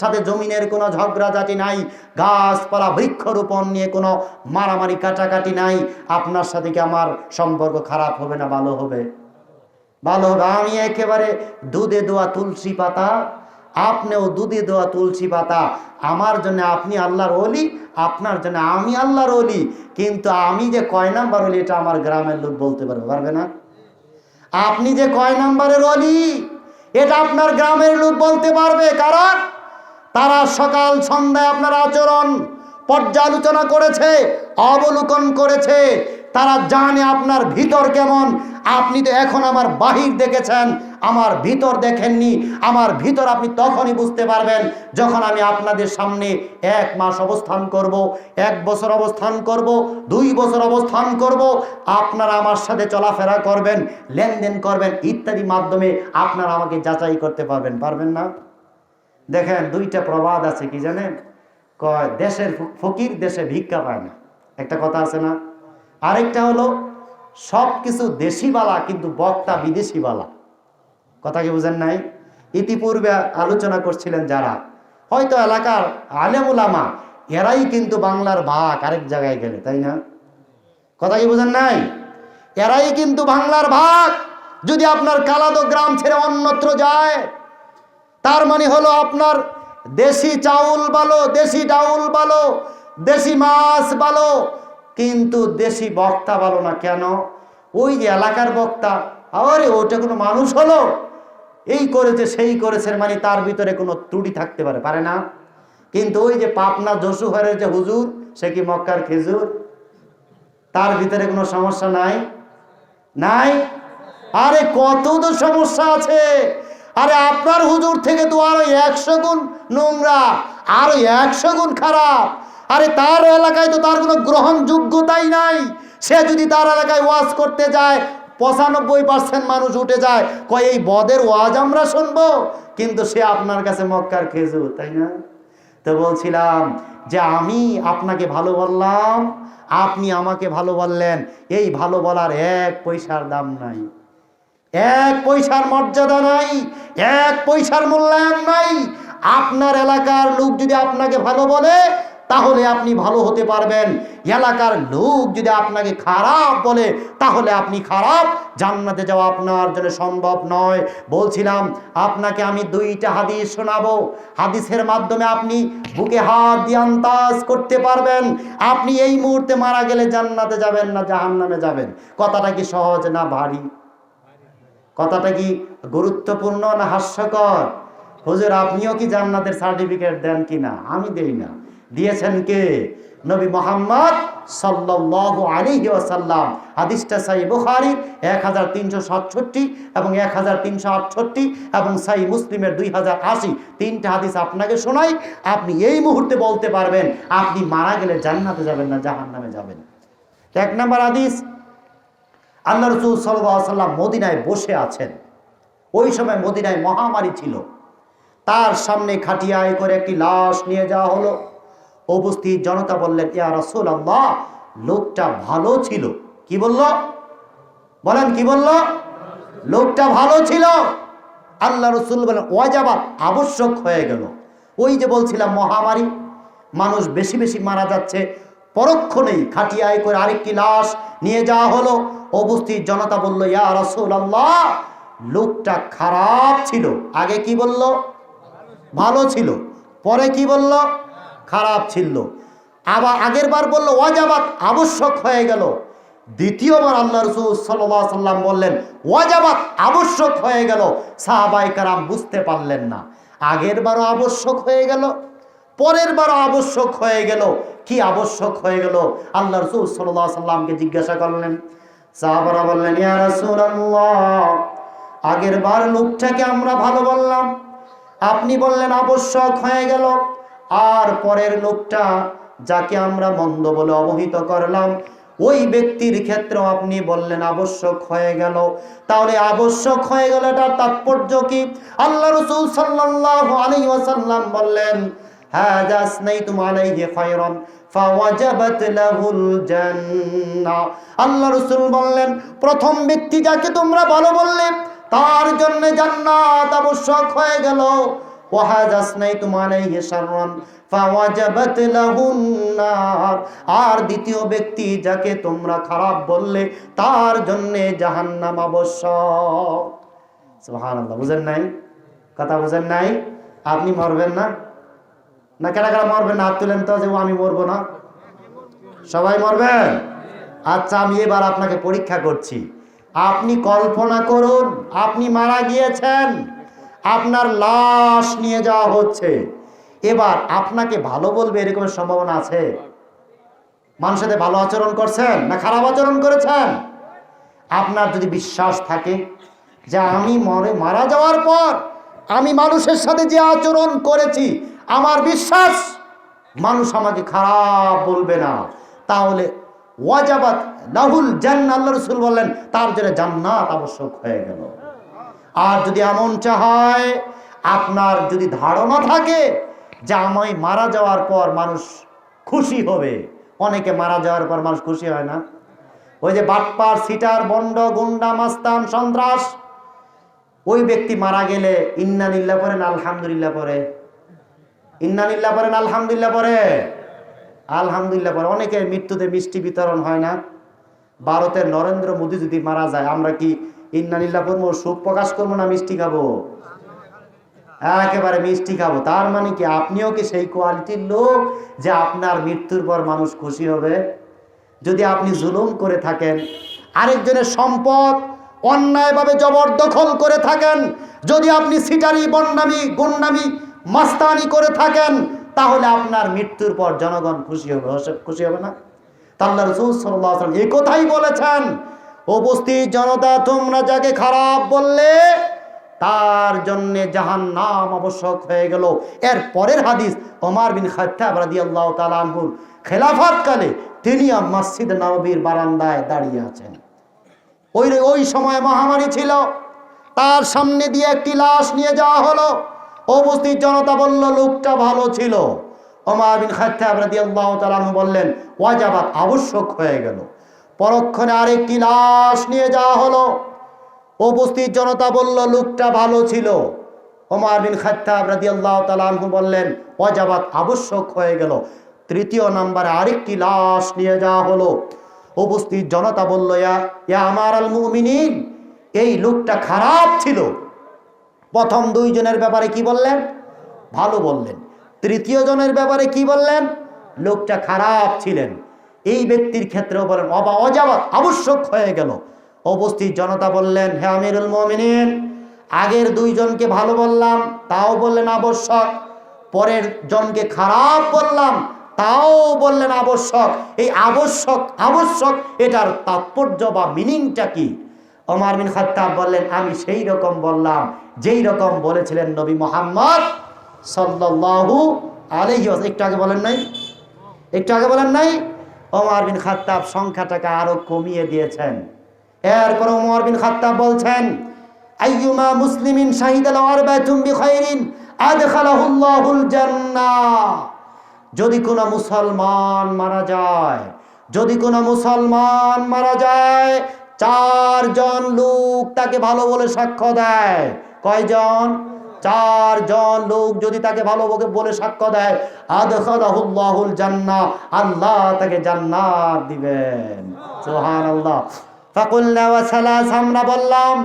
সাথে জমিনের কোনো ঝগড়াঝাটি নাই, গাছপালা বৃক্ষরোপণ নিয়ে কোনো মারামারি কাটাকাটি নাই। আপনার সাথে কি আমার সম্পর্ক খারাপ হবে না ভালো হবে? ভালো হবে। আমি একেবারে দুধে দোয়া তুলসী পাতা, আপনিও দুধে দেওয়া তুলসী পাতা। আমার জন্য আপনি আল্লাহর ওলি, আপনার জন্য আমি আল্লাহর ওলি। কিন্তু আমি যে কয় নাম্বার ওলি এটা আমার গ্রামের লোক বলতে পারবে না। আপনি যে কয় নাম্বারের ওলি এটা আপনার গ্রামের লোক বলতে পারবে, কারণ তারা সকাল সন্ধ্যায় আপনার আচরণ পর্যালোচনা করেছে, অবলোকন করেছে। তারা জানে আপনার ভিতর কেমন। আপনি তো এখন আমার বাহির দেখেছেন, আমার ভিতর দেখেননি। আমার ভিতর আপনি তখনই বুঝতে পারবেন যখন আমি আপনাদের সামনে 1 মাস অবস্থান করব, 1 বছর অবস্থান করব, 2 বছর অবস্থান করব। আপনারা আমার সাথে চলাফেরা করবেন, লেনদেন করবেন ইত্যাদি মাধ্যমে আপনারা আমাকে যাচাই করতে পারবেন। পারবেন না? দেখেন 2টা প্রবাদ আছে, কি জানেন? কয় দেশের ফকির দেশে ভিক্ষা পায় না, একটা কথা আছে না? আরেকটা হলো সব কিছু দেশিবালা কিন্তু বক্তা বিদেশিবালা। কথা কি বুঝেন নাই? ইতিপূর্বে আলোচনা করছিলেন যারা, হয়তো এলাকার আলেম উলামা, এরাই কিন্তু বাংলার ভাগ আরেক জায়গায় গেলে, তাই না? কথা কি বুঝেন নাই? এরাই কিন্তু বাংলার ভাগ যদি আপনার কালাদো গ্রাম ছেড়ে অন্যত্র যায়, তার মানে হলো আপনার দেশি চাউল ভালো, দেশি ডাউল ভালো, দেশি মাছ ভালো, কিন্তু দেশি বক্তা ভালো না। কেন? ওই যে এলাকার বক্তা, আরে ওটা কোনো মানুষ হলো, এই করেছে সেই করেছে, মানে তার ভিতরে কোনো ত্রুটি থাকতে পারে না। কিন্তু ওই যে পাবনা যশোহরের যে হুজুর, সে কি মক্কার খেজুর? তার ভিতরে কোনো সমস্যা নাই? নাই? আরে কত তো সমস্যা আছে। আরে আপনার হুজুর থেকে তো আরো 100 গুণ নোংরা, আরো 100 গুণ খারাপ। আরে তার এলাকায় তো তার কোনো গ্রহণযোগ্যতাই নাই। সে যদি তার এলাকায় ওয়াজ করতে যায়, 95% মানুষ উঠে যায়, কয় এই বদের ওয়াজ আমরা শুনবো। কিন্তু সে আপনার কাছে মক্কার খেজুর, তাই না? তো বলছিলাম যে আমি আপনাকে ভালো বললাম, আপনি আমাকে ভালো বললেন, এই ভালো বলার 1 পয়সার দাম নাই, 1 পয়সার মর্যাদা নাই, 1 পয়সার মূল্যায়ন নাই। আপনার এলাকার লোক যদি আপনাকে ভালো বলে তাহলে আপনি ভালো হতে পারবেন, এলাকার লোক যদি আপনাকে খারাপ বলে তাহলে আপনি খারাপ, জান্নাতে যাওয়া আপনার জন্য সম্ভব নয়। বলছিলাম আপনাকে আমি 2টা হাদিস শোনাবো, হাদিসের মাধ্যমে আপনি বুকে হাত দিয়ে আন্দাজ করতে পারবেন আপনি এই মুহূর্তে মারা গেলে জান্নাতে যাবেন না জাহান্নামে যাবেন। কথাটা কি সহজ না ভারী? কথাটা কি গুরুত্বপূর্ণ না হাস্যকর? হুজুর আপনিও কি জান্নাতের সার্টিফিকেট দেন কিনা? আমি দেই না। দিয়েছেন কে? নবী মুহাম্মদ সাল্লাল্লাহু আলাইহি ওয়াসাল্লাম। হাদিসটা সহিহ বুখারী 1367 এবং 1368 এবং সহিহ মুসলিমের 2080, 3টা হাদিস আপনাকে শোনাই, আপনি এই মুহূর্তে বলতে পারবেন আপনি মারা গেলে জান্নাতে যাবেন না জাহান্নামে যাবেন। 1 নম্বর হাদিস, আল্লাহ রাসূল সাল্লাল্লাহু আলাইহি ওয়াসাল্লাম মদিনায় বসে আছেন। ওই সময় মদিনায় মহামারী ছিল। তার সামনে খাটিয়ায় করে একটি লাশ নিয়ে যাওয়া হলো। উপস্থিত জনতা বললেন, ইয়া রাসূলুল্লাহ, লোকটা ভালো ছিল। কি বলল? বলেন কি বলল? লোকটা ভালো ছিল। আল্লাহ রাসূল বলেন, ওয়াজাবাত, আবশ্যক হয়ে গেল। ওই যে বলছিলাম মহামারী, মানুষ বেশি বেশি মারা যাচ্ছে, পরক্ষণেই খাটিয়ায় করে আরেকটি লাশ নিয়ে যাওয়া হলো। উপস্থিত জনতা বলল, ইয়া রাসূলুল্লাহ, লোকটা খারাপ ছিল। আগে কি বলল? ভালো ছিল। পরে কি বলল? খারাপ ছিল। আবার আগের বার বলল ওয়াজাবাত, আবশ্যক হয়ে গেল। দ্বিতীয়বার আল্লাহ রাসূল সাল্লাল্লাহু আলাইহি ওয়াসাল্লাম বললেন ওয়াজাবাত, আবশ্যক হয়ে গেল। সাহাবায়ে কেরাম বুঝতে পারলেন না, আগের বারও আবশ্যক হয়ে গেল, পরের বারও আবশ্যক হয়ে গেল। কি আবশ্যক হয়ে গেল? আল্লাহ রাসূল সাল্লাল্লাহু আলাইহি ওয়াসাল্লামকে জিজ্ঞাসা করলেন। সাহাবারা বললেন, ইয়া রাসূলুল্লাহ, আগের বার লোকটাকে আমরা ভালো বললাম, আপনি বললেন আবশ্যক হয়ে গেল, আর পরের লোকটা যাকে আমরা মন্দ বলে অবহিত করলাম ওই ব্যক্তির ক্ষেত্রেও আপনি বললেন আবশ্যক হয়ে গেল। তাহলে আবশ্যক হয়ে গেল এটার তাৎপর্য কি? আল্লাহ রাসূল সাল্লাল্লাহু আলাইহি ওয়াসাল্লাম বললেন, হাযা আসনাইতুম আলাইহি খায়রান ফাওয়াজাবাত লাহুল জান্নাহ। আল্লাহ রাসূল বললেন, প্রথম ব্যক্তি যাকে তোমরা ভালো বললে তার জন্য জান্নাত আবশ্যক হয়ে গেল। ওয়াহাযা আসনাইতুম আলাইহি শাররান ফাওয়াজাবাত লাহুন নার। আর দ্বিতীয় ব্যক্তি যাকে তোমরা খারাপ বললে তার জন্য জাহান্নাম আবশ্যক। সুবহানাল্লাহ। বুঝেন নাই? কথা বুঝেন নাই? আপনি মরবেন না? না কারা কারা মরবেন না? হাত তুলেন তো, যে আমি মরবো না। সবাই মরবেন? আচ্ছা, আমি এবার আপনাকে পরীক্ষা করছি। আপনি কল্পনা করুন আপনি মারা গিয়েছেন, আপনার লাশ নিয়ে যাওয়া হচ্ছে। এবার আপনাকে ভালো বলবে এরকমের সম্ভাবনা আছে? মানুষের সাথে ভালো আচরণ করছেন না খারাপ আচরণ করেছেন? আপনার যদি বিশ্বাস থাকে যে আমি মারা যাওয়ার পর আমি মানুষের সাথে যে আচরণ করেছি আমার বিশ্বাস মানুষ আমাকে খারাপ বলবে না, তাহলে ওয়াজাবাত লাহুল জান্নাহ, আল্লাহ রাসূল বললেন তার জন্য জান্নাত আবশ্যক হয়ে গেল। আর যদি এমনটা হয়, আপনার যদি ধারণা থাকে যে আমি মারা যাওয়ার পর মানুষ খুশি হবে, অনেকে মারা যাওয়ার পর মানুষ খুশি হয় না। ওই যে বাটপার, সিটার, বন্ড, গুন্ডা, মাস্তান, সন্ত্রাস, ওই ব্যক্তি মারা গেলে ইন্না লিল্লাহ পড়েন, আলহামদুলিল্লাহ পড়ে, ইন্না লিল্লাহ পড়েন, আলহামদুলিল্লাহ পড়ে, আলহামদুলিল্লাহ পড়ে। অনেকের মৃত্যুতে মিষ্টি বিতরণ হয় না। ভারতের নরেন্দ্র মোদী যদি মারা যায় আমরা কি ইন্না লিল্লাহ পড়বো, শোক প্রকাশ করবো না মিষ্টি খাবো? একেবারে মিষ্টি খাবো। তার মানে কি আপনিও কি সেই কোয়ালিটির লোক যে আপনার মৃত্যুর পর মানুষ খুশি হবে? যদি আপনি জুলুম করে থাকেন, আরেকজনের সম্পদ অন্যায়ভাবে জবরদখল করে থাকেন, যদি আপনি সিটারি, বন্ডামি, গুন্ডামি, মাস্তানি করে থাকেন, তাহলে আপনার মৃত্যুর পর জনগণ খুশি হবে, খুশি হবে না? আল্লাহ রাসূল সাল্লাল্লাহু আলাইহি ওয়াসাল্লাম এই কথাই বলেছেন। উপস্থিত জনতা, তোমরা যাকে খারাপ বললে তার জন্য জাহান্নাম আবশ্যক হয়ে গেল। এর পরের হাদিস, ওমর বিন খাত্তাব রাদিয়াল্লাহু তাআলা আনহুর খেলাফত কালে তিনি মসজিদ নববীর বারান্দায় দাঁড়িয়ে আছেন। ওই সময় মহামারী ছিল। তার সামনে দিয়ে একটি লাশ নিয়ে যাওয়া হলো। উপস্থিত জনতা বলল লোকটা ভালো ছিল। ওমর বিন খাত্তাব রাদিয়াল্লাহু তাআলা আনহু বললেন ওয়াজাবাত, আবশ্যক হয়ে গেল। পরক্ষণে আরেকটি লাশ নিয়ে যাওয়া হলো। উপস্থিত জনতা বলল লোকটা ভালো ছিল। ওমর বিন খাত্তাব রাদিয়াল্লাহু তাআলা আনহু বললেন ওয়াজাবাত, আবশ্যক হয়ে গেল। তৃতীয় নম্বরে আরেকটি লাশ নিয়ে যাওয়া হলো। উপস্থিত জনতা বলল ইয়া আমারাল মুমিনিন, এই লোকটা খারাপ ছিল। প্রথম দুইজনের ব্যাপারে কি বললেন? ভালো বললেন। তৃতীয় জনের ব্যাপারে কি বললেন? লোকটা খারাপ ছিলেন। এই ব্যক্তির ক্ষেত্রেও বলেন অজাবাত, আবশ্যক হয়ে গেল। উপস্থিত জনতা বললেন হে আমিরুল মুমিনিন, আগের দুইজনকে ভালো বললাম, তাও বললেন আবশ্যক। পরের জনকে খারাপ বললাম, তাও বললেন আবশ্যক। এই আবশ্যক আবশ্যক এটার তাৎপর্য বা মিনিংটা কি? ওমর বিন খাত্তাব বললেন আমি সেই রকম বললাম যেই রকম বলেছিলেন নবী মুহাম্মদ সাল্লাল্লাহু আলাইহি ওয়াসাল্লাম। একটু আগে বলেন নাই? একটু আগে বলেন নাই? ওমর বিন খাত্তাব সংখ্যাটাকে আরো কমিয়ে দিয়েছেন। এরপর ওমর বিন খাত্তাব বলছেন আইয়ুমা মুসলিমিন শাহিদাল আরবাতুম বিখাইরিন আদখালাহুল্লাহুল জান্নাহ। যদি কোনো মুসলমান মারা যায়, যদি কোনো মুসলমান মারা যায়, চারজন লোক তাকে ভালো বলে সাক্ষ্য দেয়। কয়জন? চারজন লোক যদি তাকে ভালো বলে সাক্ষ্য দেয়, আদখালাহুল্লাহুল জান্নাহ, আল্লাহ তাকে জান্নাত দিবেন। সুবহানাল্লাহ। ফাকুলনা ওয়া সালাস, আমরা বললাম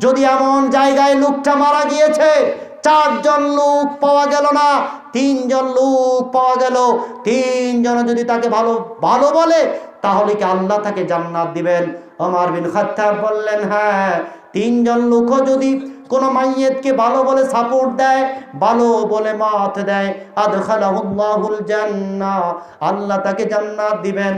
যদি এমন জায়গায় লোকটা মারা গিয়েছে, চারজন লোক পাওয়া গেল না, তিনজন লোক পাওয়া গেল, তিনজন যদি তাকে ভালো বলে তাহলে কি আল্লাহ তাকে জান্নাত দিবেন? ওমর বিন খাত্তাব বললেন হ্যাঁ, তিনজন লোকও যদি কোন মাইয়েতকে ভালো বলে সাপোর্ট দেয়, ভালো বলে মাথ দেয়, আদখালাহুল্লাহুল জান্নাহ, আল্লাহ তাকে জান্নাত দিবেন।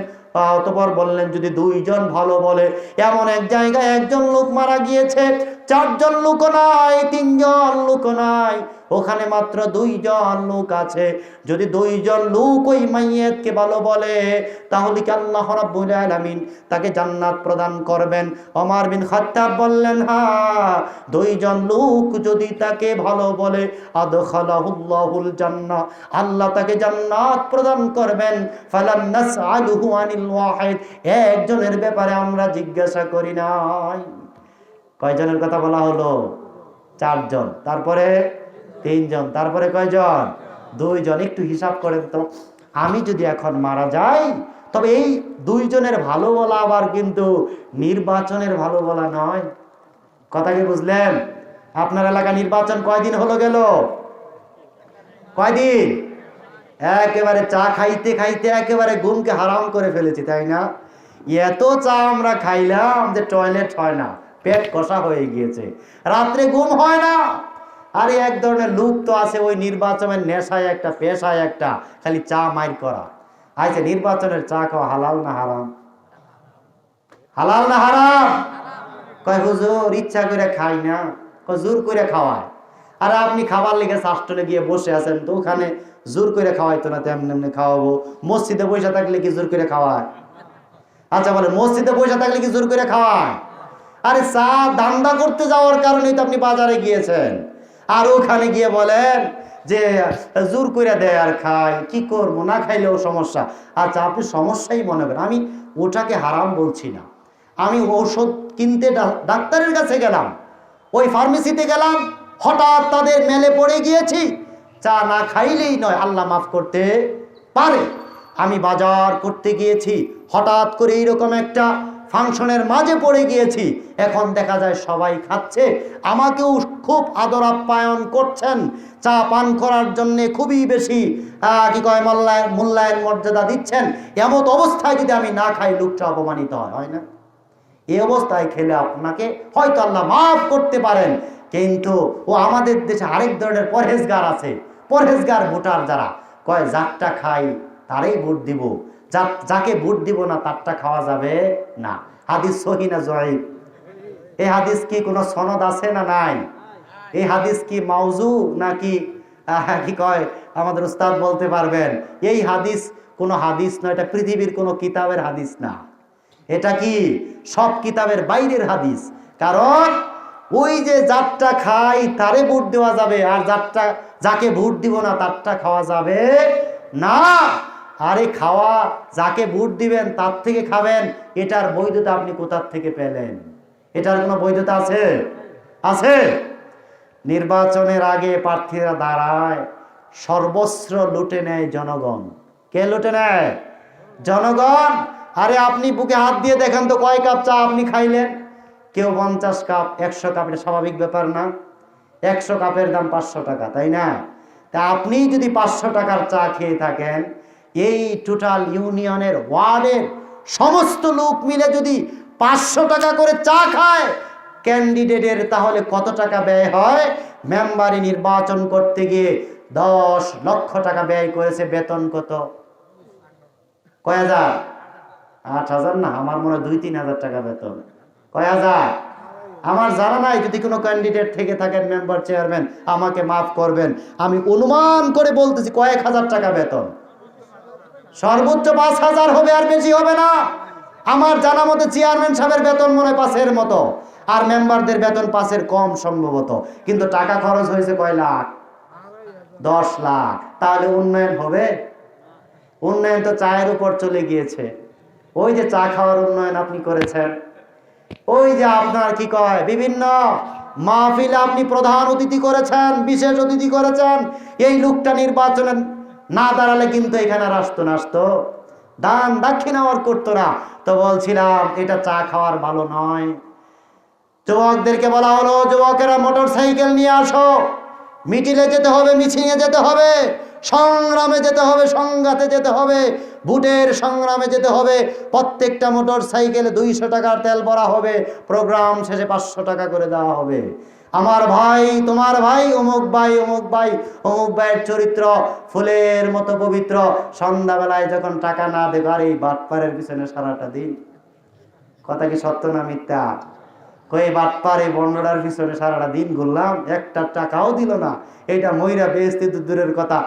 অতঃপর বললেন যদি দুইজন ভালো বলে, এমন এক জায়গায় একজন লোক মারা গিয়েছে, চারজন লোক নাই, তিনজন লোক নাই, ওখানে মাত্র দুইজন লোক আছে, যদি দুইজন লোক ওই মাইয়েতকে ভালো বলে তাহলে কি আল্লাহ রাব্বুল আলামিন তাকে জান্নাত প্রদান করবেন? ওমর বিন খাত্তাব বললেন হ্যাঁ, দুইজন লোক যদি তাকে ভালো বলে আদখালাহুল্লাহুল জান্নাহ, আল্লাহ তাকে জান্নাত প্রদান করবেন। ফালান নাসআলুহু আনিল ওয়াহিদ, একজনের ব্যাপারে আমরা জিজ্ঞাসা করি নাই। কয়জনের কথা বলা হলো? চারজন, তারপরে তিনজন, তারপরে কয়জন? দুইজন। একটু হিসাব করেন তো, আমি যদি এখন মারা যাই, তবে এই দুইজনের ভালো বলা আবার কিন্তু নির্বাচনের ভালো বলা নয়। কথা কি বুঝলেন? আপনার এলাকা নির্বাচন কয়দিন হলো গেল? কয়দিন? একেবারে চা খাইতে খাইতে একেবারে ঘুমকে হারাম করে ফেলেছি, তাই না? এত চা আমরা খাইলাম যে টয়লেট হয় না, পেট কষা হয়ে গিয়েছে, রাত্রে ঘুম হয় না। আরে এক ধরনের লোক তো আছে ওই নির্বাচনের নেশায় একটা, পেশায় একটা, খালি চা মাইর করা। আচ্ছা, নির্বাচনের চা খাওয়া হালাল না হারাম? হালাল না হারাম? কয় হুজুর ইচ্ছা করে খাই না, কয় জোর করে খাওয়ায়। আরে আপনি খাবার লেগে শাস্ত্রে গিয়ে বসে আছেন, তো ওখানে জোর করে খাওয়াইতো না, তেমনি এমনি খাওয়াবো। মসজিদে বসে থাকলে কি জোর করে খাওয়ায়? আচ্ছা বলে, মসজিদে বসে থাকলে কি জোর করে খাওয়ায়? আরে চা দান্দা করতে যাওয়ার কারণেই তো আপনি বাজারে গিয়েছেন, আর ওখানে গিয়ে বলেন যে জোর করে দেয় আর খাই, কি করবো, না খাইলেও সমস্যা। আচ্ছা, আপনি সমস্যাই মনে করেন, আমি ওটাকে হারাম বলছি না। আমি ঔষধ কিনতে ডাক্তারের কাছে গেলাম, ওই ফার্মেসিতে গেলাম, হঠাৎ তাদের মেলে পড়ে গিয়েছি, চা না খাইলেই নয়, আল্লাহ মাফ করতে পারে। আমি বাজার করতে গিয়েছি, হঠাৎ করে এইরকম একটা ফাংশনের মাঝে পড়ে গিয়েছি, এখন দেখা যায় সবাই খাচ্ছে, আমাকেও খুব আদর আপ্যায়ন করছেন, চা পান করার জন্যে খুবই বেশি মূল্যায়ন মর্যাদা দিচ্ছেন। এমন অবস্থায় যদি আমি না খাই, লোকটা অপমানিত হয় না? এই অবস্থায় খেলে আপনাকে হয়তো আল্লাহ মাফ করতে পারেন, কিন্তু ও আমাদের দেশে আরেক ধরনের পরহেজগার আছে, পরহেজগার ভোটার যারা কয় যারটা খাই তারই ভোট দিব, যাকে ভোট দিব না তারটা খাওয়া যাবে না। হাদিস সহিহ না জয়ীফ? এই হাদিস কি কোনো সনদ আছে না নাই? এই হাদিস কি মাউজু নাকি কি কয় আমাদের উস্তাদ বলতে পারবেন? এই হাদিস কোনো হাদিস নয়, এটা পৃথিবীর কোনো কিতাবের হাদিস না, এটা কি সব কিতাবের বাইরের হাদিস। কারণ ওই যে যারটা খাই তারে ভোট দেওয়া যাবে, আর যাকে ভোট দিব না তারটা খাওয়া যাবে না, আরে খাওয়া, যাকে ভোট দিবেন তার থেকে খাবেন, এটার বৈধতা আপনি কোথার থেকে পেলেন? এটার কোনো বৈধতা আছে? আছে? নির্বাচনের আগে প্রার্থীরা দাঁড়ায়, সর্বস্ব লুটে নেয় জনগণ। কে লুটে নেয়? জনগণ। আরে আপনি বুকে হাত দিয়ে দেখেন তো কয় কাপ চা আপনি খাইলেন? কেউ 50 কাপ, 100 কাপ, এটা স্বাভাবিক ব্যাপার না? 100 কাপের দাম 500 টাকা, তাই না? তা আপনি যদি 500 টাকার চা খেয়ে থাকেন, এই টোটাল ইউনিয়নের ওয়ার্ডের সমস্ত লোক মিলে যদি 500 টাকা করে চা খায় ক্যান্ডিডেটের, তাহলে কত টাকা ব্যয় হয়? মেম্বারি নির্বাচন করতে গিয়ে 10 লক্ষ টাকা ব্যয় করেছে। বেতন কত? কয় হাজার? 8,000 না, আমার মনে হয় 2-3 হাজার টাকা বেতন। কয় হাজার? আমার জানা নাই, যদি কোনো ক্যান্ডিডেট থেকে থাকেন মেম্বার চেয়ারম্যান আমাকে মাফ করবেন, আমি অনুমান করে বলতেছি কয়েক হাজার টাকা বেতন। সর্বোচ্চ 5,000 হবে, আর বেশি হবে না। আমার জানা মতে চেয়ারম্যান সাহেবের বেতন মনে 5-এর মতো, আর মেম্বারদের বেতন 5-এর কম সম্ভবত। কিন্তু টাকা খরচ হয়েছে কয় লাখ? 10 লাখ। তাহলে উন্নয়ন হবে? উন্নয়ন তো চায়ের উপর চলে গিয়েছে। ওই যে চা খাওয়ার উন্নয়ন আপনি করেছেন, ওই যে আপনার কি কয় বিভিন্ন মাহফিলে আপনি প্রধান অতিথি করেছেন, বিশেষ অতিথি করেছেন। এই লোকটা নির্বাচনে না দাঁড়ালে কিন্তু এখানে আর আসতো না, আসতো দান দাক্ষিণা আর করতো না। তো বলছিলাম এটা চা খাওয়ার ভালো নয়। যুবকদেরকে বলা হলো, যুবকেরা মোটর সাইকেল নিয়ে আসো, মিটিলে যেতে হবে, মিছিলে যেতে হবে, সংগ্রামে যেতে হবে, সংঘাতে যেতে হবে, ভোটের সংগ্রামে যেতে হবে। প্রত্যেকটা মোটর সাইকেলে 200 টাকার তেল ভরা হবে, প্রোগ্রাম শেষে 500 টাকা করে দেওয়া হবে। আমার ভাই, তোমার ভাই, অমুক ভাই, অমুক ভাই, অমুক ভাইয়ের চরিত্র ফুলের মতো পবিত্র। সন্ধ্যাবেলায় যখন টাকা না দেবে, আর এই বাটপারের পিছনে সারাটা দিন। কথা কি সত্য না মিথ্যা? কই বাটপার এই বন্ডার পিছনে সারাটা দিন ঘুরলাম, একটা টাকাও দিল না। এটা ময়রা বেহেশতে দূরের কথা,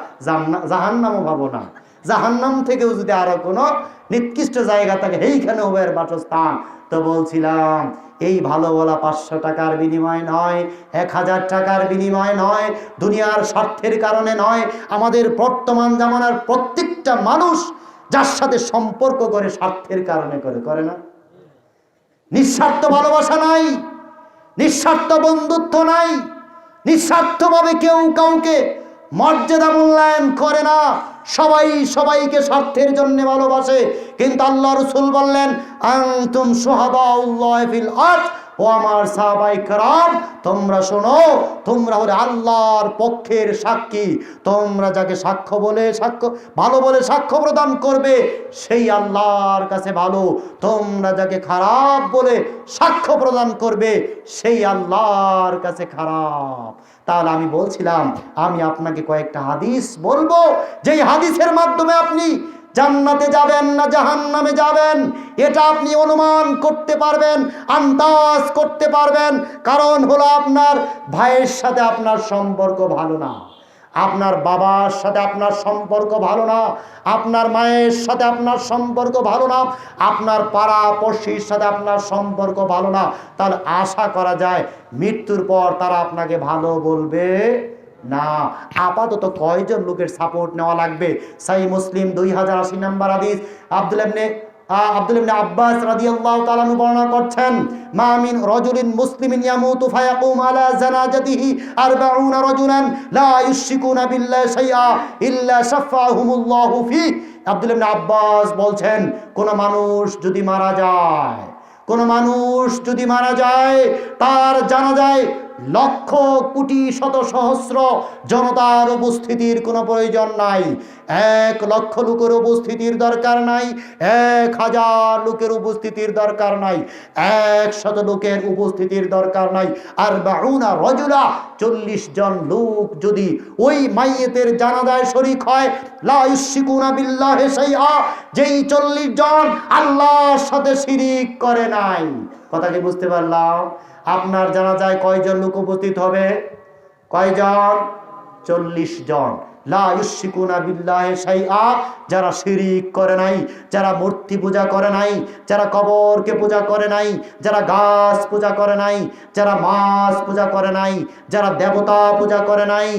জাহান্নামও ভাবো না। জাহান্নাম থেকেও যদি আরো কোনো নিকৃষ্ট জায়গা থাকে, এইখানে ওবের বাসস্থান। তো বলছিলাম এই ভালো বলা 500 টাকার বিনিময় নয়, 1000 টাকার বিনিময় নয়, দুনিয়ার স্বার্থের কারণে নয়। আমাদের বর্তমান জামানার প্রত্যেকটা মানুষ যার সাথে সম্পর্ক করে স্বার্থের কারণে করে না? নিঃস্বার্থ ভালোবাসা নাই, নিঃস্বার্থ বন্ধুত্ব নাই, নিঃস্বার্থভাবে কেউ কাউকে মর্যাদা মূল্যায়ন করে না। সবাই সবাইকে স্বার্থের জন্য ভালোবাসে। কিন্তু আল্লাহ রাসূল বললেন, আনতুম শুহাদাউল্লাহি ফিল আরদ। ও আমার সাহাবায়ে কেরাম, তোমরা শোনো, তোমরা হলে আল্লাহর পক্ষের সাক্ষী। তোমরা যাকে সাক্ষ্য বলে ভালো বলে সাক্ষ্য প্রদান করবে, সেই আল্লাহর কাছে ভালো। তোমরা যাকে খারাপ বলে সাক্ষ্য প্রদান করবে, সেই আল্লাহর কাছে খারাপ। তাহলে আমি বলছিলাম, আমি আপনাকে কয়েকটা হাদিস বলবো, যেই হাদিসের মাধ্যমে আপনি জান্নাতে যাবেন না জাহান্নামে যাবেন এটা আপনি অনুমান করতে পারবেন, আন্দাজ করতে পারবেন। কারণ হলো আপনার ভাইয়ের সাথে আপনার সম্পর্ক ভালো না, আপনার বাবার সাথে আপনার সম্পর্ক ভালো না, আপনার মায়ের সাথে আপনার সম্পর্ক ভালো না, আপনার পাড়া পড়শির সাথে আপনার সম্পর্ক ভালো না। তাহলে আশা করা যায় মৃত্যুর পর তারা আপনাকে ভালো বলবে না। আপাতত কয়জন লোকের সাপোর্ট নেওয়া লাগবে? সহিহ মুসলিম 2080 নম্বর হাদিস, আব্দুল্লাহ ইবনে আব্বাস রাদিয়াল্লাহু তাআলা বর্ণনা করছেন, মা মিন রাজুলিন মুসলিমিন ইয়ামুতু ফায়াকুম আলা জানাজাতিহি 40 রাজুলান লা ইউশরিকুনা বিল্লাহি শাইআ ইল্লা শাফাহুমুল্লাহু ফি। আব্দুল্লাহ ইবনে আব্বাস বলছেন, কোন মানুষ যদি মারা যায়, কোন মানুষ যদি মারা যায়, তার জানাজায় লক্ষ কোটি শত সহস্র জনতার উপস্থিতির কোনো প্রয়োজন নাই, 1 লক্ষ লোকের উপস্থিতির দরকার নাই, 1000 লোকের উপস্থিতির দরকার নাই, 100 লোকের উপস্থিতির দরকার নাই। আর 40 রাজুলা 40 জন লোক যদি ওই মাইয়েতের জানাজায় শরীক হয়, লা ইউশরিকুনা বিল্লাহি শাইআ, যেই 40 জন আল্লাহর সাথে শিরিক করে নাই। কথা কি বুঝতে পারলাম? আপনার জানাজায় কয়জন লোক উপস্থিত হবে? কয়জন? 40 জন। লা ইউশরিকুনা বিল্লাহি শাইআ, যারা শিরিক করে নাই, যারা মূর্তি পূজা করে নাই, যারা কবরকে পূজা করে নাই, যারা গাছ পূজা করে নাই, যারা মাছ পূজা করে নাই, যারা দেবতা পূজা করে নাই,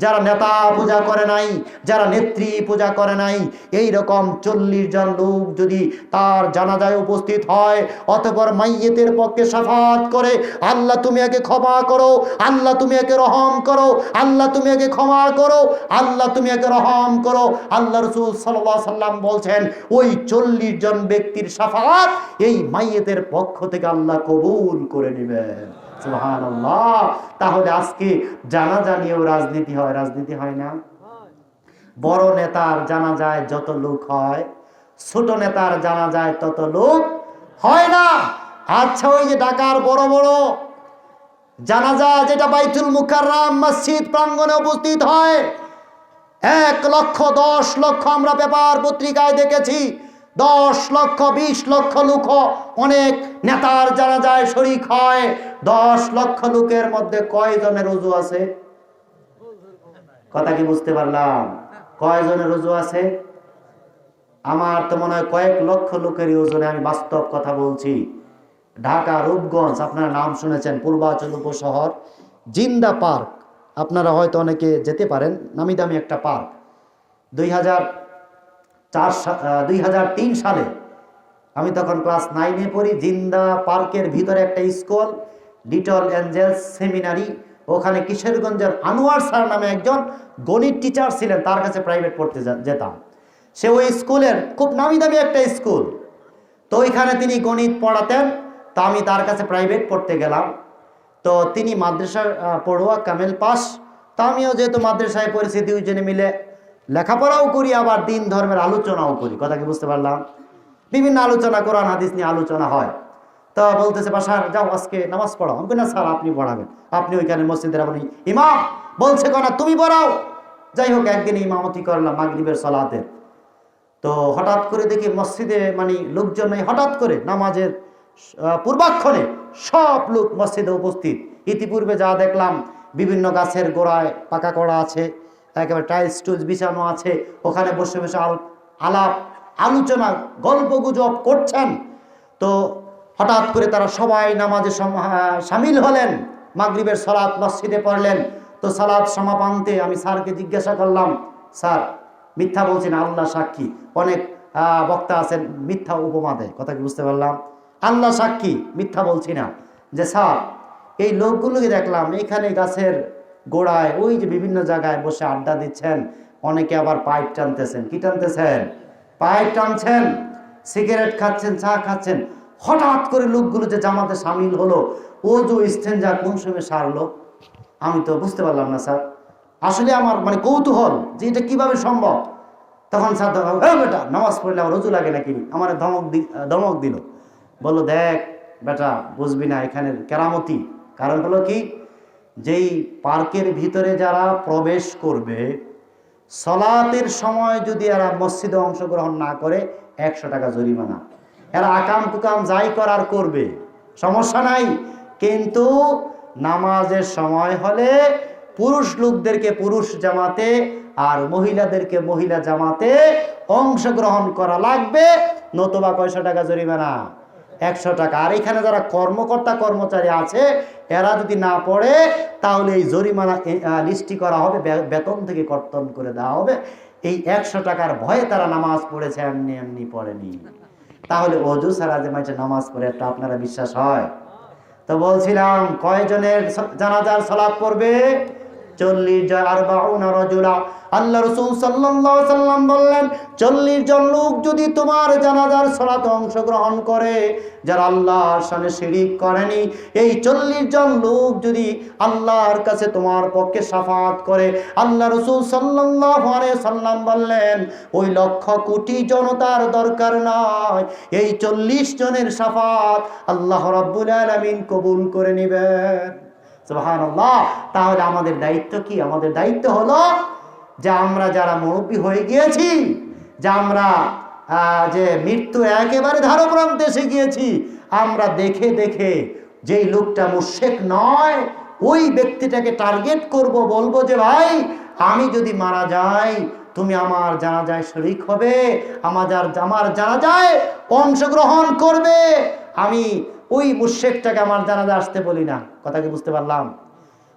যারা নেতা পূজা করে নাই, যারা নেত্রী পূজা করে নাই, এই রকম 40 জন লোক যদি তার জানাজায় উপস্থিত হয়, অতঃপর মাইয়েতের পক্ষে শাফাত করে, আল্লাহ তুমি একে ক্ষমা করো, আল্লাহ তুমি একে রহম করো, আল্লাহ তুমি একে ক্ষমা করো, আল্লাহ তুমি একে রহম করো, আল্লাহ রাসূল সাল্লাল্লাহু আলাইহি সাল্লাম বলছেন ওই 40 জন ব্যক্তির শাফাত এই মাইয়েতের পক্ষ থেকে আল্লাহ কবুল করে নেবেন। সুবহানাল্লাহ। তাহলে আজকে জানাজা নিয়েও রাজনীতি হয়, রাজনীতি হয় না? বড় নেতার জানাজায় যত লোক হয়, ছোট নেতার জানাজায় তত লোক হয় না। আচ্ছা, ওই যে ঢাকার বড় বড় জানাজা যেটা বাইতুল মুকাররম মসজিদ প্রাঙ্গণে উপস্থিত হয়, 1 লক্ষ 10 লক্ষ আমরা পেপার পত্রিকায় দেখেছি, 10 লক্ষ 20 লক্ষ লোক অনেক নেতার জানাজায় শরীক হয়। 10 লক্ষ লোকের মধ্যে কয়জনের ওযু আছে? কথা কি বুঝতে পারলাম? কয়জনের ওযু আছে? আমার তো মনে হয় কয়েক লক্ষ লোকের ওজনে, আমি বাস্তব কথা বলছি। ঢাকা রূপগঞ্জ, আপনারা নাম শুনেছেন, পূর্বাচল উপশহর জিন্দা পার্ক, আপনারা হয়তো অনেকে যেতে পারেন, নামি দামি একটা পার্ক। 2003 সালে আমি তখন ক্লাস 9-এ পড়ি। জিন্দা পার্কের ভিতরে একটা স্কুল, লিটল এঞ্জেলস সেমিনারি, ওখানে কিশোরগঞ্জের আনোয়ার স্যার নামে একজন গণিত টিচার ছিলেন, তার কাছে প্রাইভেট পড়তে যেতাম। সে ওই স্কুলের খুব নামি দামি একটা স্কুল, তো ওইখানে তিনি গণিত পড়াতেন। তা আমি তার কাছে প্রাইভেট পড়তে গেলাম। তো তিনি মাদ্রাসার পড়ুয়া, কামেল পাস। তা আমিও যেহেতু মাদ্রাসায় পড়েছি, দুইজনে মিলে লেখাপড়াও করি, আবার দিন ধর্মের আলোচনাও করি। কথা কি বুঝতে পারলাম? বিভিন্ন আলোচনা, কোরআন হাদিস নিয়ে আলোচনা হয়। তা বলতেছে, বাসার যাও আজকে নামাজ পড়াও। আমি বলি, না স্যার আপনি পড়াবেন, আপনি ওইখানে মসজিদের আপনি ইমাম। বলছে কেন তুমি পড়াও। যাই হোক, একদিন ইমামতি করলাম মাগরিবের সালাতে। তো হঠাৎ করে দেখি মসজিদে লোকজন নেই। হঠাৎ করে নামাজের পূর্বাক্ষণে সব লোক মসজিদে উপস্থিত। ইতিপূর্বে যা দেখলাম, বিভিন্ন গাছের গোড়ায় পাকা করা আছে, একেবারে টাইলস টুলস বিছানো আছে, ওখানে বসে বসে আলাপ আলোচনা গল্প গুজব করছেন। তো হঠাৎ করে তারা সবাই নামাজে সামিল হলেন, মাগরিবের সালাত মসজিদে পড়লেন। তো সালাত সমাপন্তে আমি স্যারকে জিজ্ঞাসা করলাম, স্যার মিথ্যা বলছি না, আল্লাহ সাক্ষী। অনেক বক্তা আছেন মিথ্যা উপমা দেয়, কথা কি বুঝতে পারলাম? আল্লাহ সাক্ষী মিথ্যা বলছি না, যে স্যার এই লোকগুলোকে দেখলাম এখানে গাছের গোড়ায় ওই যে বিভিন্ন জায়গায় বসে আড্ডা দিচ্ছেন, অনেকে আবার পাইপ টানতেছেন। কি টানতেছেন? পাইপ টানছেন, সিগারেট খাচ্ছেন, চা খাচ্ছেন। হঠাৎ করে লোকগুলো যে জামাতে সামিল হলো, ও যে ইস্তেঞ্জা কোন সময় সারলো আমি তো বুঝতে পারলাম না স্যার। আসলে আমার কৌতূহল যে এটা কিভাবে সম্ভব। তখন স্যার বেটা নামাজ পড়লে আমার রুজু লাগে নাকি, আমার ধমক দিল। বললো, দেখ বেটা বুঝবি না এখানের কেরামতি। কারণ হলো কি, যেই পার্কের ভিতরে যারা প্রবেশ করবে, সালাতের সময় যদি এরা মসজিদে অংশগ্রহণ না করে 100 টাকা জরিমানা। এরা আকাম কুকাম যাই করার করবে, সমস্যা নাই। কিন্তু নামাজের সময় হলে পুরুষ লোকদেরকে পুরুষ জামাতে আর মহিলাদেরকে মহিলা জামাতে অংশগ্রহণ করা লাগবে, নতুবা কয়শো টাকা জরিমানা? 100 টাকা। আর এখানে যারা কর্মকর্তা কর্মচারী আছে, এরা যদি না পড়ে তাহলে এই জরিমানা লিস্টি করা হবে, বেতন থেকে কর্তন করে দেওয়া হবে। এই 100 টাকার ভয়ে তারা নামাজ পড়েছে, এমনি এমনি পড়েনি। তাহলে অজু ছাড়া যে মানুষ নামাজ পড়ে, একটা আপনারা বিশ্বাস হয়? তো বলছিলাম, কয়জনের জানাজার সালাত পড়বে? 40 জন, 40 রাজুলা। আল্লাহ রাসূল সাল্লাল্লাহু আলাইহি সাল্লাম বললেন, 40 জন লোক যদি তোমার জানাজার সালাতে অংশগ্রহণ করে, যারা আল্লাহর সাথে শিরিক করেনি, এই 40 জন লোক যদি আল্লাহর কাছে তোমার পক্ষে শাফাআত করে, আল্লাহ রাসূল সাল্লাল্লাহু আলাইহি সাল্লাম বললেন, ওই লক্ষ কোটি জনতার দরকার নাই, এই 40 জনের শাফাআত আল্লাহ রাব্বুল আলামিন কবুল করে নেবেন। সুবহানাল্লাহ। তাহলে আমাদের দায়িত্ব কি? আমাদের দায়িত্ব হলো যে আমরা যারা মুরব্বী হয়ে গিয়েছি, যে আমরা যে মৃত্যু একেবারে ধারপ্রান্তে এসে গিয়েছি, আমরা দেখে দেখে যেই লোকটা মুশরিক নয় ওই ব্যক্তিটাকে টার্গেট করব, বলবো যে ভাই আমি যদি মারা যাই তুমি আমার জানাজায় শরীক হবে, আমার জানাজায় অংশগ্রহণ করবে। আমি ওই মুশরিকটাকে আমার জানাজায় আসতে বলি না। কথা কি বুঝতে পারলাম?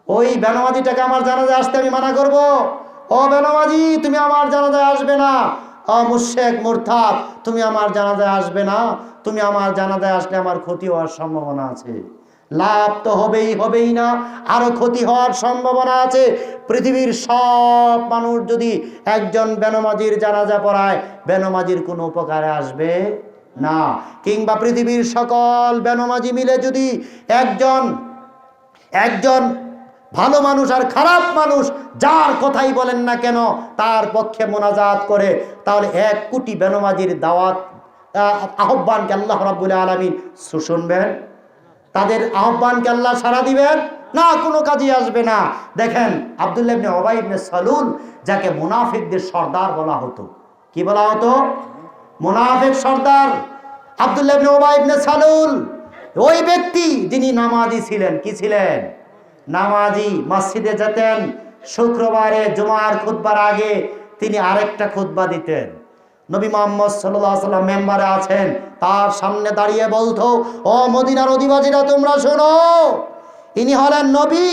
ওই বেনামাজিটাকে আমার জানাজায় আসতে আমি মানা করব, ও বেনামাজি তুমি আমার জানাজায় আসবে না, ও মুশরিক মুরতাদ তুমি আমার জানাজায় আসবে না, তুমি আমার জানাজায় আসলে আমার ক্ষতি হওয়ার সম্ভাবনা আছে। লাভ তো হবেই না, আরো ক্ষতি হওয়ার সম্ভাবনা আছে। পৃথিবীর সব মানুষ যদি একজন বেনামাজির জানাজা পড়ায়, বেনামাজির কোনো উপকারে আসবে না। কিংবা পৃথিবীর সকল বেনামাজি মিলে যদি একজন ভালো মানুষ আর খারাপ মানুষ যার কথাই বলেন না কেন তার পক্ষে মোনাজাত করে, তাহলে 1 কোটি বেনামাজির দাওয়াত আহ্বানকে আল্লাহ রাব্বুল আলামিন শুনবেন? তাদের আহ্বানকে আল্লাহ সাড়া দিবেন না? কোনো কাজে আসবে না। দেখেন আব্দুল্লাহ ইবনে উবাই ইবনে সালুল, যাকে মুনাফিকদের সর্দার বলা হতো, কি বলা হতো? মুনাফিক সর্দার আব্দুল্লাহ ইবনে উবাই ইবনে সালুল। ওই ব্যক্তি যিনি নামাজি ছিলেন, কি ছিলেন? নামাজি। মসজিদে যেতেন, শুক্রবারে জুমার খুতবার আগে তিনি আরেকটা খুতবা দিতেন। নবী মুহাম্মদ সাল্লাল্লাহু আলাইহি ওয়াসাল্লাম মেম্বারে আছেন, তার সামনে দাঁড়িয়ে বলতো, ও মদিনার অধিবাসীরা তোমরা শোনো, ইনি হলেন নবী,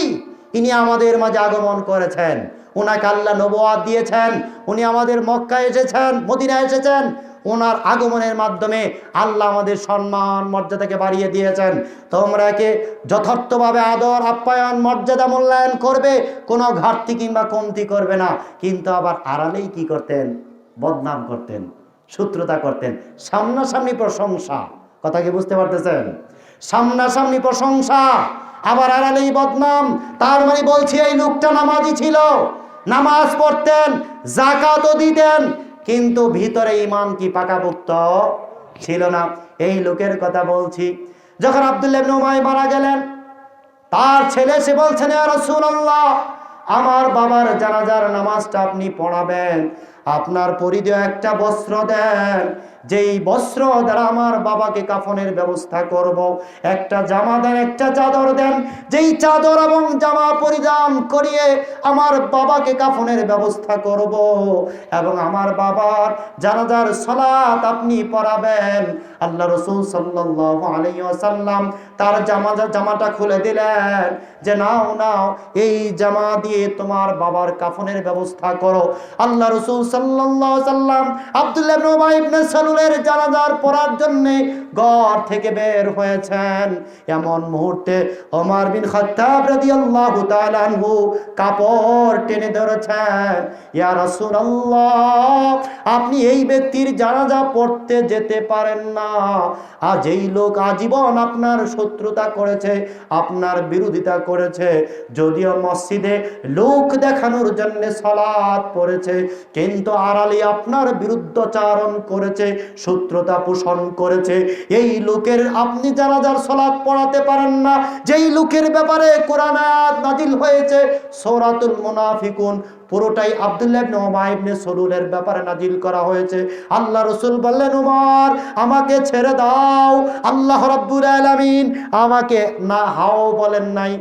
ইনি আমাদের মাঝে আগমন করেছেন, ওনাকে আল্লাহ নবুয়ত দিয়েছেন, উনি আমাদের মক্কায় এসেছেন, মদিনায় এসেছেন, ওনার আগমনের মাধ্যমে আল্লাহ আমাদের সম্মান মর্যাদাকে বাড়িয়ে দিয়েছেন। তোমরা একে যথার্থভাবে আদর আপ্যায়ন মর্যাদা মূল্যায়ন করবে, কোনো ঘাটতি কিংবা কমতি করবে না। কিন্তু আবার আড়ালেই কি করতেন? বদনাম করতেন, শত্রুতা করতেন। সামনাসামনি প্রশংসা, কথা কি বুঝতে পারতেছেন? সামনাসামনি প্রশংসা, আবার আড়ালেই বদনাম। তার মানে বলছি এই লোকটা নামাজি ছিল, নামাজ পড়তেন, যাকাতও দিতেন, কিন্তু ভিতরে ঈমান কি পাকাপোক্ত ছিল না। এই লোকের কথা বলছি। যখন আব্দুল্লাহ ইবনে উমাই মারা গেলেন, তার ছেলে এসে বলছেন, ইয়া রাসূলুল্লাহ, আমার বাবার জানাজার নামাজটা আপনি পড়াবেন, আপনার পরিধেয় একটা বস্ত্র দেন, যেই বস্ত্র দ্বারা আমার বাবাকে কাফনের ব্যবস্থা করব। একটা জামা দেন, একটা চাদর দেন, যেই চাদর এবং জামা পরিধান করিয়ে আমার বাবাকে কাফনের ব্যবস্থা করব, এবং আমার বাবার জানাজার সালাত আপনি পড়াবেন। আল্লাহ রাসূল সাল্লাল্লাহু আলাইহি ওয়াসাল্লাম তার জামাটা খুলে দিলেন, যে নাও এই জামা দিয়ে তোমার বাবার কাফনের ব্যবস্থা করো। আল্লাহ রাসূল সাল্লাল্লাহু আলাইহি ওয়াসাল্লাম আব্দুল্লাহ ইবনে উবাই ইবনে সালুলের জানাজার পড়ার জন্য ঘর থেকে বের হয়েছেন। এমন মুহূর্তে ওমর বিন খাত্তাব রাদিয়াল্লাহু তাআলা আনহু কাপড় টেনে ধরেছেন, ইয়া রাসূলুল্লাহ, আপনি এই ব্যক্তির জানাজা পড়তে যেতে পারেন না। আজ এই লোক আজীবন আপনার শত্রুতা করেছে, আপনার বিরোধিতা করেছে, যদিও মসজিদে লোক দেখানোর জন্য সালাত পড়েছে, কিন্তু আড়ালে আপনার বিরুদ্ধাচরণ করেছে, শত্রুতা পোষণ করেছে। এই লোকের আপনি জানাজার সালাত পড়াতে পারেন না, যেই লোকের ব্যাপারে কোরআন আয়াত নাজিল হয়েছে সূরাতুল মুনাফিকুন, পুরোটাই আব্দুল্লাহ ইবনে উবাই ইবনে সালুলের ব্যাপারে নাজিল করা হয়েছে। আল্লাহ রাসূল বললেন, ওমর আমাকে ছেড়ে দাও। আল্লাহ রাব্বুল আলামিন আমাকে না হাও বলেন নাই,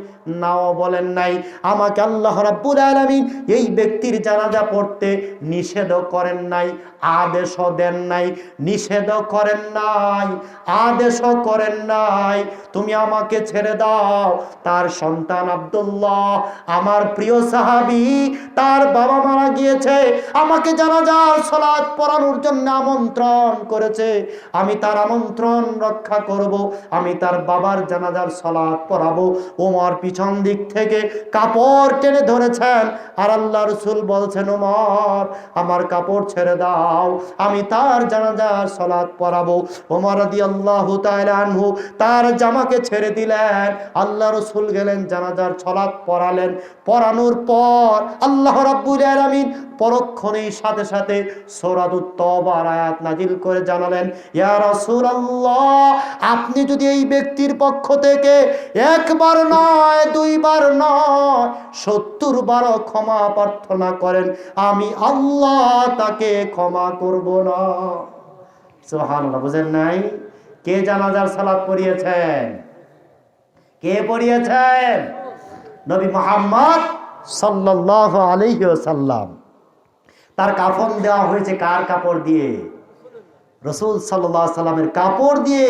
নাও বলেন নাই, আমাকে আল্লাহ রাব্বুল আলামিন এই ব্যক্তির জানাজা পড়তে নিষেধও করেন নাই, আদেশও দেন নাই। নিষেধও করেন নাই, আদেশও করেন নাই, তুমি আমাকে ছেড়ে দাও। তার সন্তান আব্দুল্লাহ, আমার প্রিয় সাহাবী, তার বাবা মারা গিয়েছে, আমাকে জানাজার সালাত পড়ানোর জন্য আমন্ত্রণ করেছে, আমি তার আমন্ত্রণ রক্ষা করব, আমি তার বাবার জানাজার সালাত পড়াবো। ওমর পিছন দিক থেকে কাপড় টেনে ধরেছেন, আর আল্লাহ রাসূল বলছেন, ওমর আমার কাপড় ছেড়ে দাও, আমি তার জানাজার সালাত পড়াবো। ওমর রাদিয়াল্লাহু তাআলা আনহু তার জামাকে ছেড়ে দিলেন, আল্লাহ রাসূল গেলেন জানাজার সালাত পড়ালেন। পড়ানোর পর আল্লাহ রাব্বুল আলামিন পরক্ষণেই সাথে সাথে সূরাতুত তাওবার আয়াত নাজিল করে জানালেন, ইয়া রাসূলুল্লাহ, আপনি যদি এই ব্যক্তির পক্ষ থেকে একবার নয়, দুইবার নয়, 70 বার ক্ষমা প্রার্থনা করেন, আমি আল্লাহ তাকে ক্ষমা করব না। সুবহানাল্লাহ। বুঝেন নাই? কে জানাজার সালাত পড়িয়েছেন? কে পড়িয়েছেন? নবী মুহাম্মদ সাল্লাল্লাহু আলাইহি ওয়াসাল্লাম। তার কাফন দেওয়া হয়েছে কার কাপড় দিয়ে? রাসূল সাল্লাল্লাহু আলাইহি সাল্লামের কাপড় দিয়ে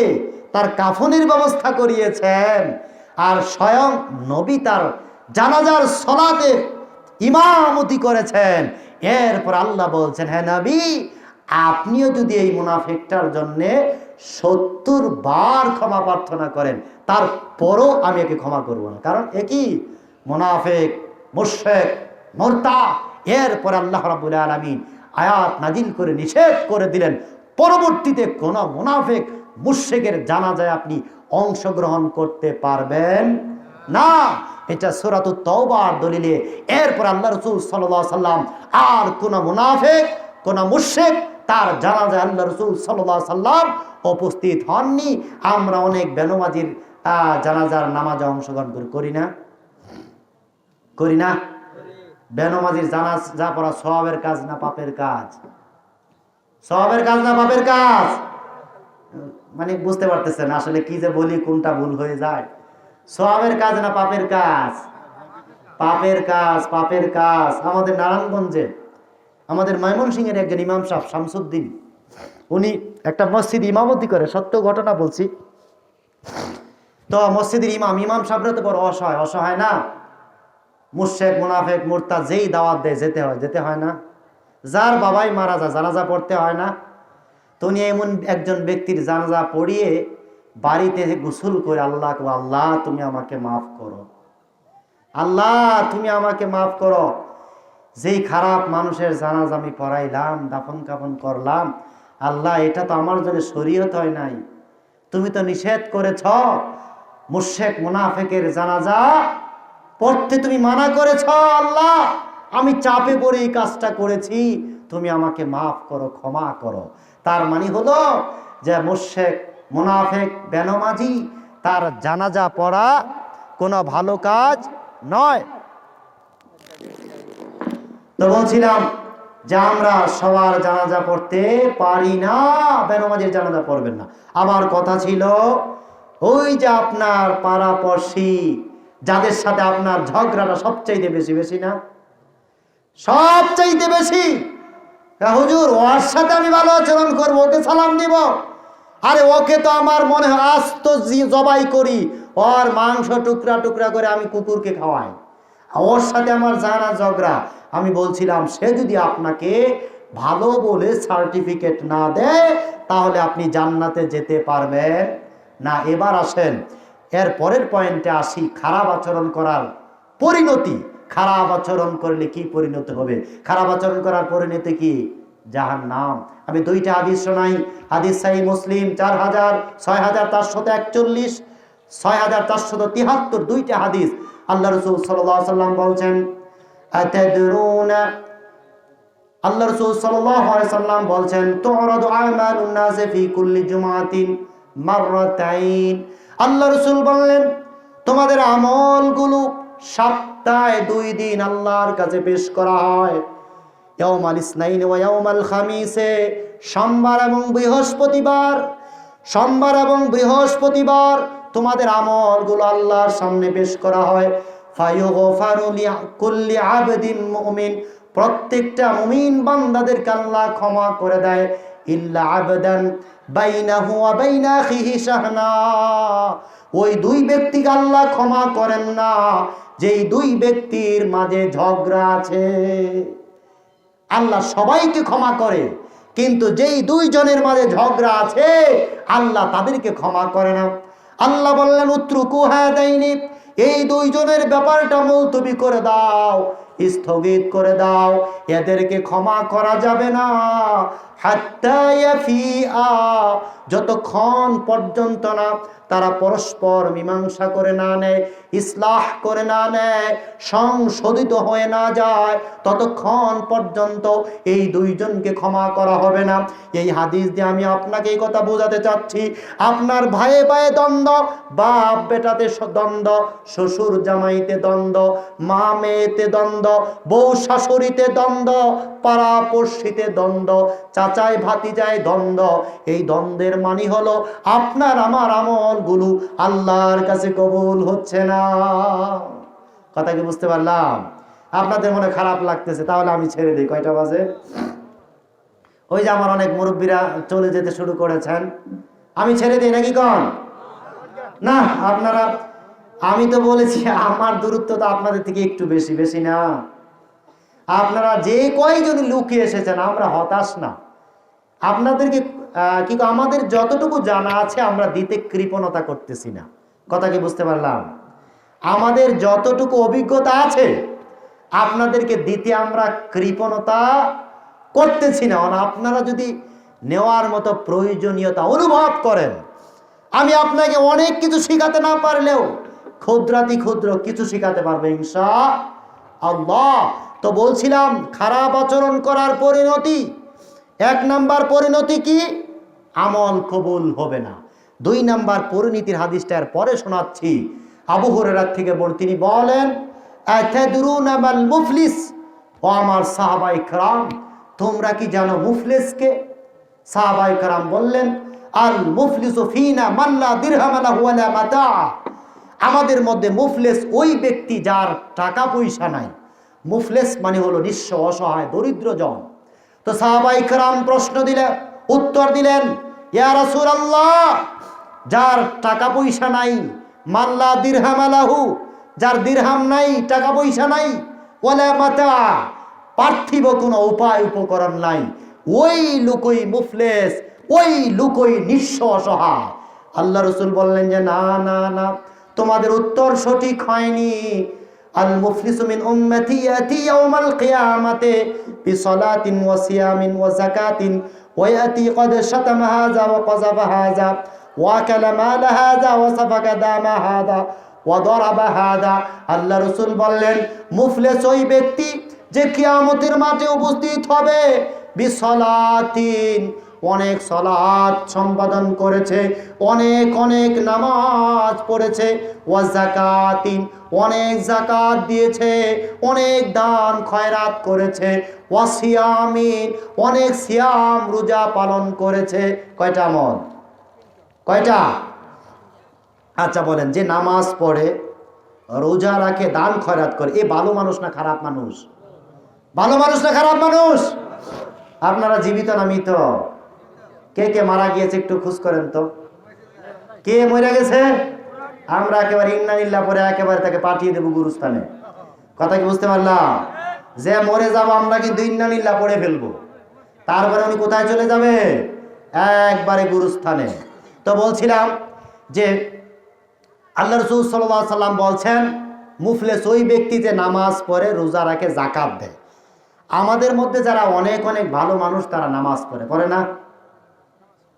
তার কাফনের ব্যবস্থা করিয়েছেন। আর স্বয়ং নবী তার জানাজার সালাতে ইমামতি করেছেন। এরপর আল্লাহ বলছেন, হ্যাঁ নবী, আপনিও যদি এই মুনাফিকটার জন্য 70 বার ক্ষমা প্রার্থনা করেন, তারপরও আমি একে ক্ষমা করব না। কারণ একই মুনাফিক, মুশরিক, মুরতাদ। এরপর আল্লাহ রাব্বুল আলামিন আয়াত নাজিল করে নিষেধ করে দিলেন, পরবর্তীতে কোন মুনাফিক মুশরিকের জানাজায় আপনি অংশগ্রহণ করতে পারবেন না। এটা সূরাতুত তাওবার দলিলে। এরপর আল্লাহ রাসূল সাল্লাল্লাহু আলাইহি সাল্লাম আর কোন মুনাফিক, কোন মুশরিক তার জানাজায় আল্লাহ রাসূল সাল্লাল্লাহু আলাইহি সাল্লাম উপস্থিত হননি। আমরা অনেক বেনমাজির জানাজার নামাজে অংশগ্রহণ করি না? করি না? বেনমাজির জানাজা পড়া সওয়াবের কাজ না পাপের কাজ? সওয়াবের কাজ না পাপের কাজ? মানে বুঝতে পারতেছেন আসলে কি যে বলি, কোনটা ভুল হয়ে যায়। সওয়াবের কাজ না পাপের কাজ? পাপের কাজ, পাপের কাজ। আমাদের নারায়ণগঞ্জে, আমাদের ময়মনসিংহের একজন ইমাম সাহেব শামসুদ্দিন, উনি একটা মসজিদ ইমামতি করে, সত্য ঘটনা বলছি। তো মসজিদের ইমাম সাহেবরা তো বড় অসহায় না? মুশরিক, মুনাফিক, মুরতাদ যেই দাওয়াত দেয় যেতে হয় না? যার বাবাই মারা যায় জানাজা পড়তে হয় না? তো উনি এমন একজন ব্যক্তির জানাজা পড়িয়ে বাড়িতে গোসল করে আল্লাহ তুমি আমাকে মাফ করো, আল্লাহ তুমি আমাকে মাফ করো। যেই খারাপ মানুষের জানাজা আমি পড়াইলাম, দাফন কাফন করলাম, আল্লাহ এটা তো আমার জন্য শরীয়ত হয় নাই, তুমি তো নিষেধ করেছ। মুশরিক মুনাফিকের জানাজা পড়তে তুমি মানা করেছ। আল্লাহ আমি চাপে পড়ে এই কাজটা করেছি, তুমি আমাকে মাফ করো, ক্ষমা করো। তার মানে হলো যে মুশরিক, মুনাফিক, বেনমাজি তার জানাজা পড়া কোনো ভালো কাজ নয়। তো বলছিলাম যে আমরা সবার জানাজা পড়তে পারি না, বেনমাজির জানাজা পড়বেন না। আমার কথা ছিল ওই যে আপনার পাড়াপড়শি যাদের সাথে আপনার ঝগড়াটা সবচাইতে বেশি না? সবচাইতে বেশি। হুজুর ওর সাথে আমি ভালো আচরণ করবো, ওকে সালাম দিব। আরে ওকে তো আমার মনে হয় আস্ত জবাই করি, ওর মাংস টুকরা টুকরা করে আমি কুকুরকে খাওয়াই, ওর সাথে আমার জানা ঝগড়া। আমি বলছিলাম সে যদি আপনাকে ভালো বলে সার্টিফিকেট না দেয় তাহলে আপনি জান্নাতে যেতে পারবেন না। এবার আসেন এর পরের পয়েন্টে আসি, খারাপ আচরণ করার পরিণতি। খারাপ আচরণ করলে কি পরিণতি হবে? খারাপ আচরণ করার পরিণতি কি? জাহান্নাম। আমি দুইটা হাদিস শোনাই। হাদিস সহিহ মুসলিম 6441, 6473, দুইটা হাদিস। আল্লাহ রাসূল সাল্লাল্লাহু আলাইহি সাল্লাম বলছেন, আতাদরুনা, আল্লাহ রাসূল সাল্লাল্লাহু আলাইহি সাল্লাম বলছেন, তুরাদু আমালুন নাস ফি কুল্লি জুমআতিন মাররাতাইন। আল্লাহ রাসূল বললেন তোমাদের আমলগুলো সপ্তাহে 2 দিন আল্লাহর কাছে পেশ করা হয়। ইয়াউমাল ইসনাইন ওয়া ইয়াউমাল খামিসে, সোমবার এবং বৃহস্পতিবার। সোমবার এবং বৃহস্পতিবার তোমাদের আমলগুলো আল্লাহর সামনে পেশ করা হয়। ফায়ুগফারু লিকুল্লি আবদিন মুমিন, প্রত্যেকটা মুমিন বান্দাদেরকে আল্লাহ ক্ষমা করে দেয়। ইল্লা আবদান বাইনাহু ওয়া বাইনা আখিহি শাহনা, ওই 2 ব্যক্তিকে আল্লাহ ক্ষমা করেন না যেই 2 ব্যক্তির মাঝে ঝগড়া আছে। আল্লাহ সবাইকে ক্ষমা করে, কিন্তু যেই 2 জনের মাঝে ঝগড়া আছে আল্লাহ তাদেরকে ক্ষমা করে না। আল্লাহ বললেন উত্রুকু হাদাইনি, এই 2 জনের ব্যাপারটা মুলতবি করে দাও, স্থগিত করে দাও, এদেরকে ক্ষমা করা যাবে না। হাত্তা ইয়াফিআ, যতক্ষণ পর্যন্ত না তারা পরস্পর মীমাংসা করে না নেয়, ইসলাহ করে না নেয়, সংশোধিত হয়ে না যায়, ততক্ষণ পর্যন্ত এই 2 জনকে ক্ষমা করা হবে না। এই হাদিস দিয়ে আমি আপনাকে এই কথা বোঝাতে চাচ্ছি, আপনার ভাইয়ে ভাইয়ে দ্বন্দ্ব, বাপ বেটাতে দ্বন্দ্ব, শ্বশুর জামাইতে দ্বন্দ্ব, মা মেয়েতে দ্বন্দ্ব, বউ শাশুড়িতে দ্বন্দ্ব, পাড়া পড়শিতে দ্বন্দ্ব, চাচাই ভাতিজায় দ্বন্দ্ব। এই দ্বন্দ্বের মানে হলো আপনার আমার আমলগুলো আল্লাহর কাছে কবুল হচ্ছে না। কথা কি বুঝতে পারলাম? আপনাদের মনে খারাপ লাগতেছে, তাহলে আমি ছেড়ে দিই। কয়টা বাজে? ওই যে আমার অনেক মুরব্বীরা চলে যেতে শুরু করেছেন, আমি ছেড়ে দিই নাকি কন? না, আপনারা, আমি তো বলেছি আমার দূরত্ব তো আপনাদের থেকে একটু বেশি, বেশি না? আপনারা যে কয়জন লুকিয়ে এসেছেন, আমরা হতাশ না। আপনাদেরকে কিন্তু আমাদের যতটুকু জানা আছে আমরা দিতে কৃপণতা করতেছি না। কথা কি বুঝতে পারলাম? আমাদের যতটুকু অভিজ্ঞতা আছে আপনাদেরকে দিতে আমরা কৃপণতা করতেছি না। আপনারা যদি নেওয়ার মতো প্রয়োজনীয়তা অনুভব করেন, আমি আপনাকে অনেক কিছু শিখাতে না পারলেও ক্ষুদ্রাতি ক্ষুদ্র কিছু শিখাতে পারবো ইনশাআল্লাহ। তো বলছিলাম খারাপ আচরণ করার পরিণতি, 1 নাম্বার পরিণতি কি? আমল কবুল হবে না। 2 নাম্বার পরিণতির হাদিসটার পরে শোনাচ্ছি। আবু হুরায়রা থেকে তিনি বলেন, আতাদরুনা মাল মুফলিস? ও আমার সাহাবায়ে কেরাম, তোমরা কি জানো মুফলিসকে? সাহাবায়ে কেরাম বললেন, আল মুফলিসু ফিনা মান লা দিরহাম লাহু ওয়ালা মাতা। আমাদের মধ্যে মুফলিস ওই ব্যক্তি যার টাকা পয়সা নাই। মুফলিস মানে হলো নিঃস্ব, অসহায়, দরিদ্র জন। তো সাহাবায়ে কেরাম প্রশ্ন দিলেন, উত্তর দিলেন, ইয়া রাসূলুল্লাহ, যার টাকা পয়সা নাই, মান লা দিরহাম লাহু, যার দিরহাম নাই, টাকা পয়সা নাই, ওয়ালা মাতা, পার্থিব কোনো উপায় উপকরণ নাই, ওই লোকই মুফলিস, ওই লোকই নিঃস্ব, অসহায়। আল্লাহ রাসূল বললেন যে না না না, তোমাদের উত্তর সঠিক হয়নি। আল মুফলিসু মিন উম্মতি ইয়াতি ইয়াউমাল কিয়ামাতি বিসালাতিন ওয়া সিয়ামিন ওয়া যাকাতিন ওয়া ইয়াতি ক্বাদ শাতামা হাযা ওয়া কাযাবা হাযা ওয়া কালামা হাযা ওয়া সাফাকা দামা হাযা ওয়া দারাবা হাযা। আল্লাহ রাসূল বললেন মুফলিস ওই ব্যক্তি যে কিয়ামতের মাঠে উপস্থিত হবে বিসালাতিন, অনেক সালাত সম্পাদন করেছে, অনেক অনেক নামাজ পড়েছে, ওয়া যাকাতিন, অনেক যাকাত দিয়েছে, অনেক দান খয়রাত করেছে, ওয়া সিয়ামিন, অনেক সিয়াম রোজা পালন করেছে। কয়টা আমল? কয়টা? আচ্ছা বলেন, যে নামাজ পড়ে, রোজা রাখে, দান খয়রাত করে, এ ভালো মানুষ না খারাপ মানুষ? ভালো মানুষ না খারাপ মানুষ? আপনারা জীবিত না মৃত? কে কে মারা গিয়েছে একটু খোঁজ করেন তো। কে মরে গেছে? আমরা একেবারে ইন্না লিল্লাহ পরে একেবারে তাকে পাঠিয়ে দেবো গুরুস্থানে। কথা কি বুঝতে পারলাম? যে মরে যাব আমরা কিন্তু ইন্না লিল্লাহ পড়ে ফেলবো, তারপরে উনি কোথায় চলে যাবে? একবারে গুরুস্থানে। তো বলছিলাম যে আল্লাহ রাসূল সাল্লাল্লাহু আলাইহি সাল্লাম বলছেন মুফলিস ওই ব্যক্তি যে নামাজ পড়ে, রোজা রাখে, যাকাত দেয়। আমাদের মধ্যে যারা অনেক অনেক ভালো মানুষ তারা নামাজ পড়ে, পড়ে না?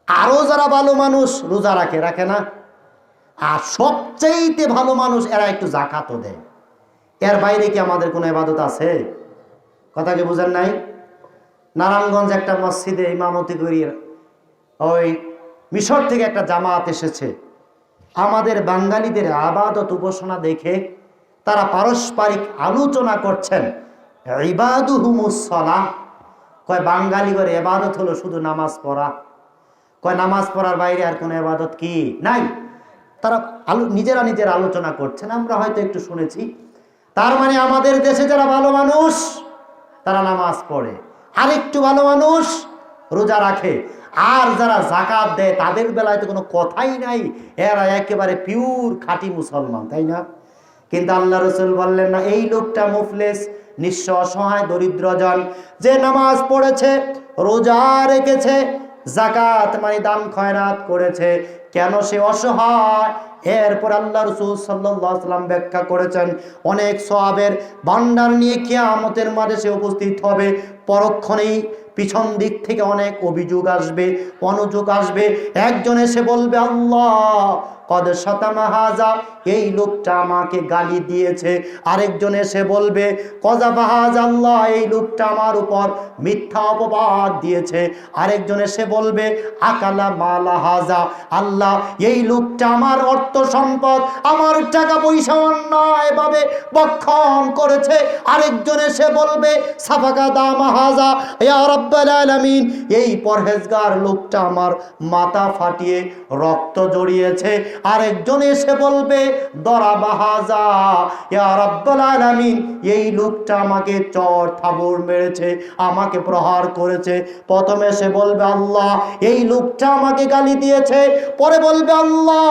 আরো যারা ভালো মানুষ রোজা রাখে, রাখে না? আর সবচাইতে ভালো মানুষ এরা একটু যাকাতও দেয়। এর বাইরে কি আমাদের কোনো ইবাদত আছে? কথা কি বুঝেন নাই? নারায়ণগঞ্জ একটা মসজিদে ইমামতি করি, ওই মিশর থেকে একটা জামাত এসেছে। আমাদের বাঙালিদের ইবাদত উপাসনা দেখে তারা পারস্পরিক আলোচনা করছেন, ইবাদুহুমুস সালাহ। কয় বাঙালি করে ইবাদত হলো শুধু নামাজ পড়া। কয় নামাজ পড়ার বাইরে আর কোনো ইবাদত কি নাই? তারা নিজেরা নিজের আলোচনা করছেন, আমরা হয়তো একটু শুনেছি। তার মানে আমাদের দেশে যারা ভালো মানুষ তারা নামাজ পড়ে, আর একটু ভালো মানুষ রোজা রাখে, আর যারা যাকাত দেয় তাদের বেলায় তো কোনো কথাই নাই, এরা একেবারে পিওর খাঁটি মুসলমান, তাই না? কিন্তু আল্লাহ রাসূল বললেন না, এই লোকটা মুফলিস, নিঃস্ব, অসহায়, দরিদ্রজন, যে নামাজ পড়েছে, রোজা রেখেছে, যাকাত মানে দান খয়রাত করেছে। কেন সে অসহায়? এরপর আল্লাহ রাসূল সাল্লাল্লাহু আলাইহি ওয়াসাল্লাম ব্যাখ্যা করেছেন, অনেক সওয়াবের ভান্ডার নিয়ে কিয়ামতের মাঠে সে উপস্থিত হবে। পরক্ষণেই পিছন দিক থেকে অনেক অভিযোগ আসবে, অনুযোগ আসবে। একজন এসে বলবে, আল্লাহ কদ শাতামা হাযা, এই লোকটা আমাকে গালি দিয়েছে। আরেকজন এসে বলবে, কযাবা হাযা, আল্লাহ এই লোকটা আমার উপর মিথ্যা অপবাদ দিয়েছে। আরেকজন এসে বলবে, আকালা মালা হাযা, আল্লাহ এই লোকটা আমার অর্থ সম্পদ, আমার টাকা পয়সা অন্যায়ভাবে ভক্ষণ করেছে। আরেকজন এসে বলবে, সাফাকা দামা হাযা, ইয়া রাব্বাল আলামিন এই পরহেজগার লোকটা আমার মাথা ফাটিয়ে রক্ত জড়িয়েছে। আরেকজন এসে বলবে দরাবাহাজা ইয়া রাব্বুল আলামিন, এই লোকটা আমাকে চর থাবড় মেরেছে, আমাকে প্রহার করেছে। প্রথমে সে বলবে আল্লাহ, এই লোকটা আমাকে গালি দিয়েছে। পরে বলবে আল্লাহ,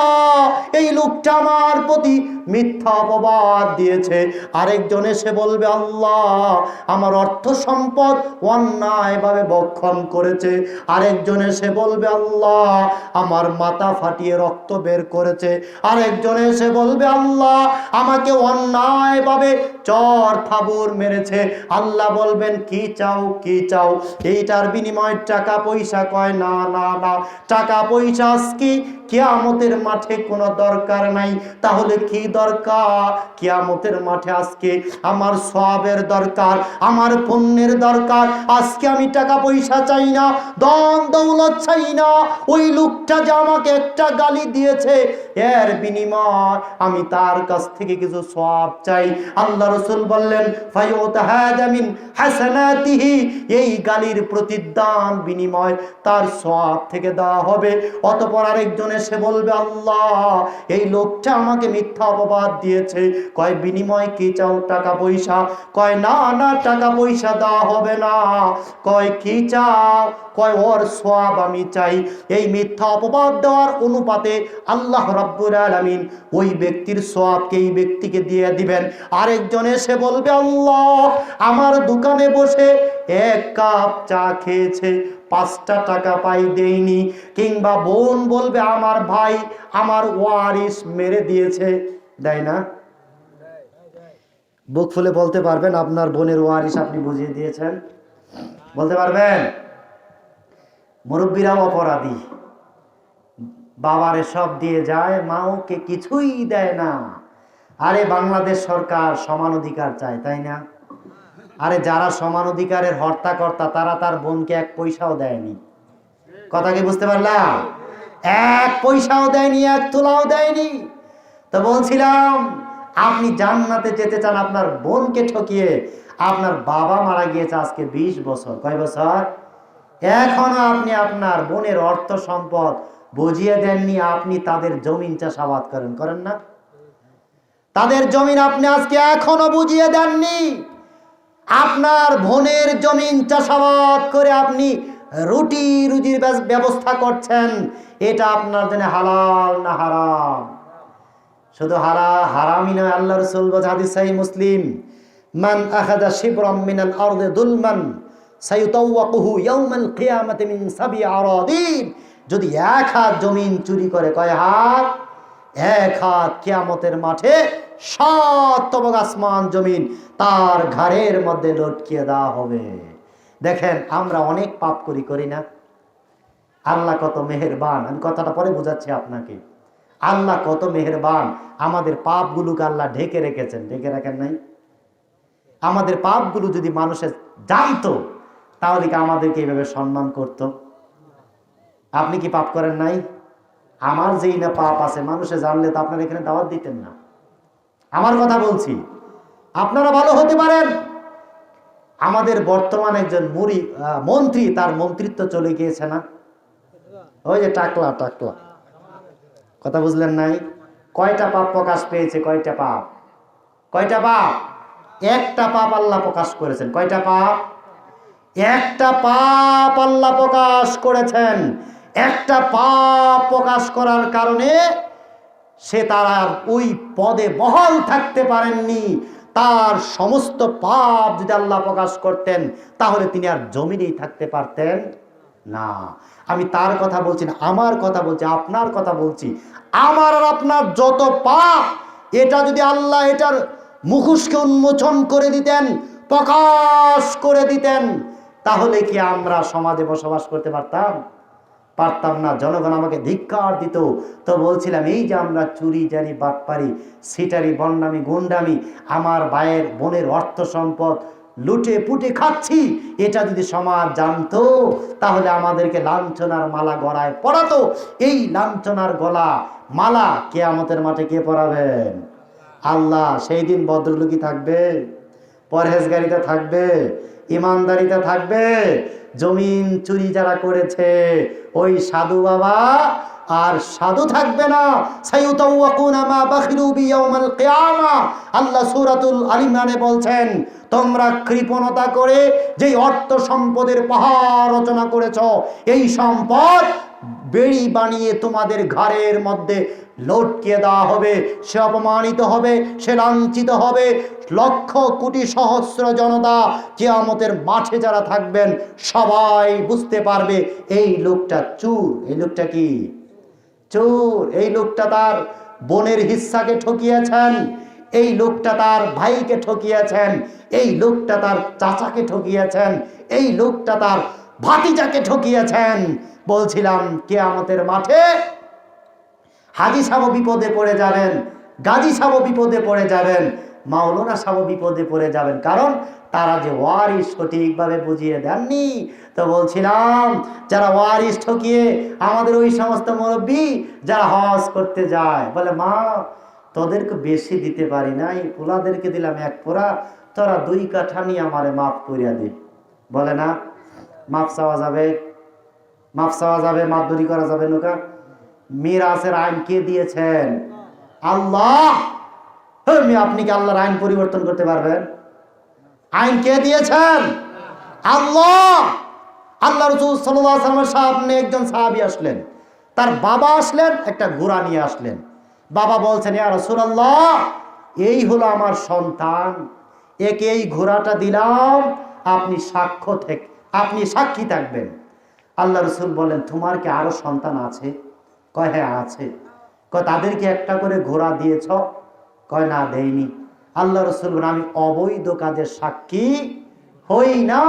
এই লোকটা আমার প্রতি মিথ্যা অপবাদ দিয়েছে। আরেকজন এসে বলবে আল্লাহ, আমার অর্থ সম্পদ অন্যায়ভাবে ভক্ষণ করেছে। আরেকজন এসে বলবে আল্লাহ, আমার মাথা ফাটিয়ে রক্ত বের করেছে। আরেকজন এসে বলবে আল্লাহ, আমাকে অন্যায়ভাবে চর থাবড় মেরেছে। আল্লাহ বলবেন কি চাও, কি চাও? এইটার বিনিময়ে টাকা পয়সা? কয় না না না, টাকা পয়সা আজকে কিয়ামতের মাঠে কোনো দরকার নাই। তাহলে কি দরকার? কিয়ামতের মাঠে আজকে আমার সওয়াবের দরকার, আমার পুণ্যের দরকার। আজকে আমি টাকা পয়সা চাই না, ধন দৌলত চাই না। ওই লোকটা যে আমাকে একটা গালি দিয়েছে, এর বিনিময় আমি তার কাছ থেকে কিছু সওয়াব চাই। আল্লাহ রাসূল বললেন ফায়ুতাহাদা মিন হাসানাতিহি, এই গালির প্রতিদান বিনিময় তার সওয়াব থেকে দেওয়া হবে। অতঃপর আরেকজন এসে বলবে আল্লাহ, এই লোকটা আমাকে মিথ্যা অপবাদ দিয়েছে। কয় বিনিময় কি চাও? টাকা পয়সা? কয় না না, টাকা পয়সা দেওয়া হবে না। কয় কি চাও? কয় ওর সওয়াব আমি চাই। এই মিথ্যা অপবাদ দেওয়ার অনুপাতে আল্লাহ রাব্বুল আলামিন ওই ব্যক্তির সওয়াবকে এই ব্যক্তিকে দিয়ে দিবেন। আরেকজন এসে বলবে আল্লাহ, আমার দোকানে বসে এক কাপ চা খেয়েছে, 5টা টাকা পাই দেয়নি। কিংবা বোন বলবে আমার ভাই আমার ওয়ারিস মেরে দিয়েছে, দেয় না? বুক ফুলে বলতে পারবেন আপনার বোনের ওয়ারিস আপনি বুঝিয়ে দিয়েছেন? বলতে পারবেন? মুরব্বীরাও অপরাধী, বাবারে সব দিয়ে যায়, মাওকে কিছুই দেয় না। আরে বাংলাদেশ সরকার সমান অধিকার চায়, তাই না? আরে যারা সমান অধিকারের হর্তাকর্তা তারা তার বোনকে 1 পয়সাও দেয়নি। কথা কি বুঝতে পারলাম? 1 পয়সাও দেয়নি, 1 তোলাও দেয়নি। তো বলছিলাম, আপনি জান্নাতে যেতে চান আপনার বোনকে ঠকিয়ে। আপনার বাবা মারা গিয়েছে আজকে 20 বছর। কয় বছর? এখনো আপনি আপনার বোনের অর্থ সম্পদ বুঝিয়ে দেননি। আপনি তাদের জমিন চাষাবাদ করেন না? তাদের জমিন আপনি আজকে এখনো বুঝিয়ে দেননি। আপনার বোনের জমিন চাষাবাদ করে আপনি রুটি রুজির ব্যবস্থা করছেন। এটা আপনার জন্য হালাল না হারাম? শুধু হারামই নয়, আল্লাহ রাসূল বলেছেন, হাদিস সহিহ মুসলিম, মান আখাযা শিবরাম মিনাল আরদি যুলমান সায়ুতাওয়াকুহু ইয়াউমাল কিয়ামাতি মিন 7 আরাদিন। যদি 1 হাত জমিন চুরি করে, কয় হাত? 1 হাত, কিয়ামতের মাঠে 7 তবক আসমান জমিন তার ঘাড়ের মধ্যে লটকিয়ে দেওয়া হবে। দেখেন আমরা অনেক পাপ করি না? আল্লাহ কত মেহেরবান। আমি কথাটা পরে বোঝাচ্ছি আপনাকে। আল্লাহ কত মেহেরবান, আমাদের পাপগুলোকে আল্লাহ ঢেকে রেখেছেন। ঢেকে রাখেন নাই? আমাদের পাপগুলো যদি মানুষে জানতো তাহলে কি আমাদেরকে এইভাবে সম্মান করত? আপনি কি পাপ করেন নাই? আমার যেই না পাপ আছে মানুষে জানলে তো আপনার এখানে দাওয়াত দিতেন না। আমার কথা বলছি, আপনারা ভালো হতে পারেন। আমাদের বর্তমান একজন মন্ত্রী, তার মন্ত্রিত্ব চলে গিয়েছে না? ওই যে টাকলা কথা বুঝলেন নাই? কয়টা পাপ প্রকাশ পেয়েছে? কয়টা পাপ? একটা পাপ আল্লাহ প্রকাশ করেছেন। কয়টা পাপ? একটা পাপ আল্লাহ প্রকাশ করেছেন। একটা পাপ প্রকাশ করার কারণে সে তার আর ওই পদে বহাল থাকতে পারেননি। তার সমস্ত পাপ যদি আল্লাহ প্রকাশ করতেন তাহলে তিনি আর জমিনেই থাকতে পারতেন না। আমি তার কথা বলছি না, আমার কথা বলছি, আপনার কথা বলছি। আমার আর আপনার যত পাপ, এটা যদি আল্লাহ এটার মুখোশকে উন্মোচন করে দিতেন, প্রকাশ করে দিতেন, তাহলে কি আমরা সমাজে বসবাস করতে পারতাম না? জনগণ আমাকে ধিক্কার দিত। তো বলছিলাম, এই যে আমরা চুরি জানি, বাটপারি, সিটারি, বন্ডামি, গুন্ডামি, আমার ভাইয়ের বোনের অর্থ সম্পদ লুটে পুটে খাচ্ছি, এটা যদি সমাজ জানতো তাহলে আমাদেরকে লাঞ্ছনার মালা গলায় পরাতো। এই লাঞ্ছনার গলা মালা কিয়ামতের মাঠে কে পরাবেন? আল্লাহ। সেই দিন ভদ্রলোকই থাকবে, পরহেজগারিতা থাকবে, ইমানদারিতা থাকবে। জমিন চুরি যারা করেছে, ওই সাধু বাবা আর সাধু থাকবে না। সাইয়ুতাওয়াকুনা মা বাখিলু বিয়াউমিল কিয়ামা। আল্লাহ সূরাতুল আল ইমরানে বলছেন, তোমরা কৃপণতা করে যেই অর্থ সম্পদের পাহাড় রচনা করেছ, এই সম্পদ বেড়ি বানিয়ে তোমাদের ঘরের মধ্যে লটকিয়ে দেওয়া হবে। সে অপমানিত হবে, সে লাঞ্ছিত হবে। লক্ষ কোটি সহস্র জনতা কিয়ামতের মাঠে যারা থাকবেন সবাই বুঝতে পারবে এই লোকটা চোর। এই লোকটা কি? চোর। এই লোকটা তার বোনের হিস্সাকে ঠকিয়েছেন, এই লোকটা তার ভাইকে ঠকিয়েছেন, এই লোকটা তার চাচাকে ঠকিয়েছেন, এই লোকটা তার ভাতিজাকে ঠকিয়েছেন। বলছিলাম কিয়ামতের মাঠে হাজী সাহেব বিপদে পড়ে যাবেন, গাজী সাহেব বিপদে পড়ে যাবেন, মাওলানা সাহেব বিপদে পড়ে যাবেন। কারণ তারা যে ওয়ারিস সঠিকভাবে বুঝিয়ে দেননি। তো বলছিলাম যারা ওয়ারিস ঠকিয়ে আমাদের ওই সমস্ত মুরব্বী যারা হজ করতে যায়, বলে মা তোদেরকে বেশি দিতে পারি নাই, পোলাদেরকে দিলাম 1 পোরা, তোরা 2 কাঠা নিয়ে আমারে মাফ করিয়া দে। বলে না মাফ চাওয়া যাবে? মাফ চাওয়া যাবে, মাফদুরি করা যাবে নৌকা? মিরাসের আইন কে দিয়েছেন? আল্লাহ। আপনি কি আল্লাহর আইন পরিবর্তন করতে পারবেন? আইন কে দিয়েছেন? আল্লাহ। আল্লাহ রাসূল সাল্লাল্লাহু আলাইহি ওয়াসাল্লামের সামনে একজন সাহাবী আসলেন, তার বাবা আসলেন, একটা ঘোড়া নিয়ে আসলেন। বাবা বলছেন, ইয়া রাসূলুল্লাহ, এই হলো আমার সন্তান, একে এই ঘোড়াটা দিলাম, আপনি সাক্ষী থাকবেন। আল্লাহ রাসূল বলেন, তোমার কি আরো সন্তান আছে? কয় হ্যাঁ আছে। কয় তাদেরকে একটা করে ঘোড়া দিয়েছ? কয় না দেইনি। আল্লাহ রাসূল বলেন, আমি অবৈধ কাজের সাক্ষী হই না।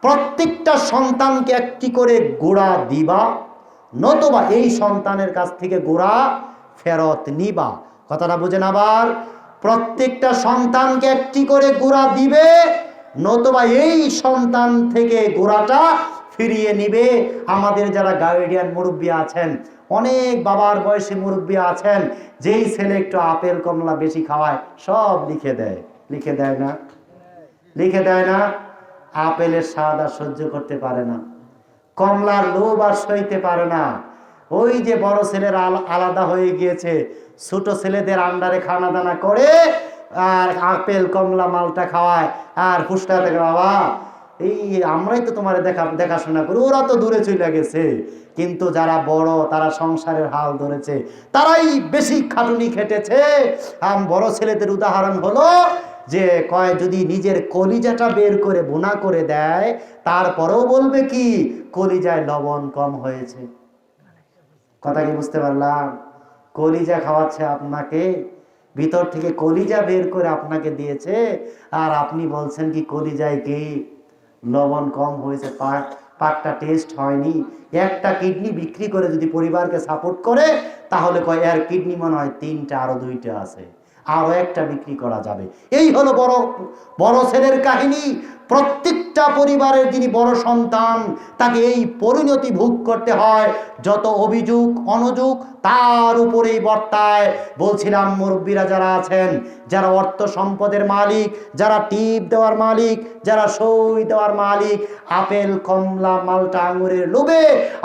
প্রত্যেকটা সন্তানকে একটি করে ঘোড়া দিবা, নতুবা এই সন্তানের কাছ থেকে ঘোড়া ফেরত নিবা। কথাটা বুঝেন আবার, প্রত্যেকটা সন্তানকে একটি করে ঘোড়া দিবে, নতুবা এই সন্তান থেকে ঘোড়াটা ফিরিয়ে নিবে। আমাদের যারা গার্ডিয়ান মুরব্বী আছেন, অনেক বাবার বয়সী মুরব্বী আছেন, যেই ছেলে একটু আপেল কমলা বেশি খাওয়ায় সব লিখে দেয়। লিখে দেয় না? লিখে দেয় না? আপেলের স্বাদ আর সহ্য করতে পারে না, কমলার লোভ আর সইতে পারে না। ওই যে বড় ছেলেরা আলাদা হয়ে গিয়েছে, ছোট ছেলেদের আন্ডারে খানা দানা করে আর আপেল কমলা মালটা খাওয়ায় আর ফুসটা থেকে, বাবা এই আমরাই তো তোমার দেখাশোনা করি, ওরা তো দূরে চলে গেছে। কিন্তু যারা বড়, তারা সংসারের হাল ধরেছে, তারাই বেশি খাটুনি খেটেছে। বড় ছেলেদের উদাহরণ হলো যে কয় যদি নিজের কলিজাটা বের করে বোনা করে দেয়, তারপরেও বলবে কি কলিজায় লবণ কম হয়েছে। কথা কি বুঝতে পারলাম? কলিজা খাওয়াচ্ছে আপনাকে, ভিতর থেকে কলিজা বের করে আপনাকে দিয়েছে, আর আপনি বলছেন কি কলিজায় কি লবণ কম হয়েছে, পাকটা টেস্ট হয়নি। একটা কিডনি বিক্রি করে যদি পরিবারকে সাপোর্ট করে, তাহলে কয় এর কিডনি মনে হয় 3টা, আরো 2টা আছে, আরো একটা বিক্রি করা যাবে। এই হলো বড় ছেলের কাহিনী। প্রত্যেকটা পরিবারের যিনি বড় সন্তান, তাকে এই পরিণতি ভোগ করতে হয়। যত অভিযোগ অনুযোগ তার উপরেই বর্তায়। বলছিলাম মুরব্বীরা যারা আছেন, যারা অর্থ সম্পদের মালিক, যারা টিপ দেওয়ার মালিক, যারা সই দেওয়ার মালিক, আপেল কমলা মালটা আঙুরের লোভে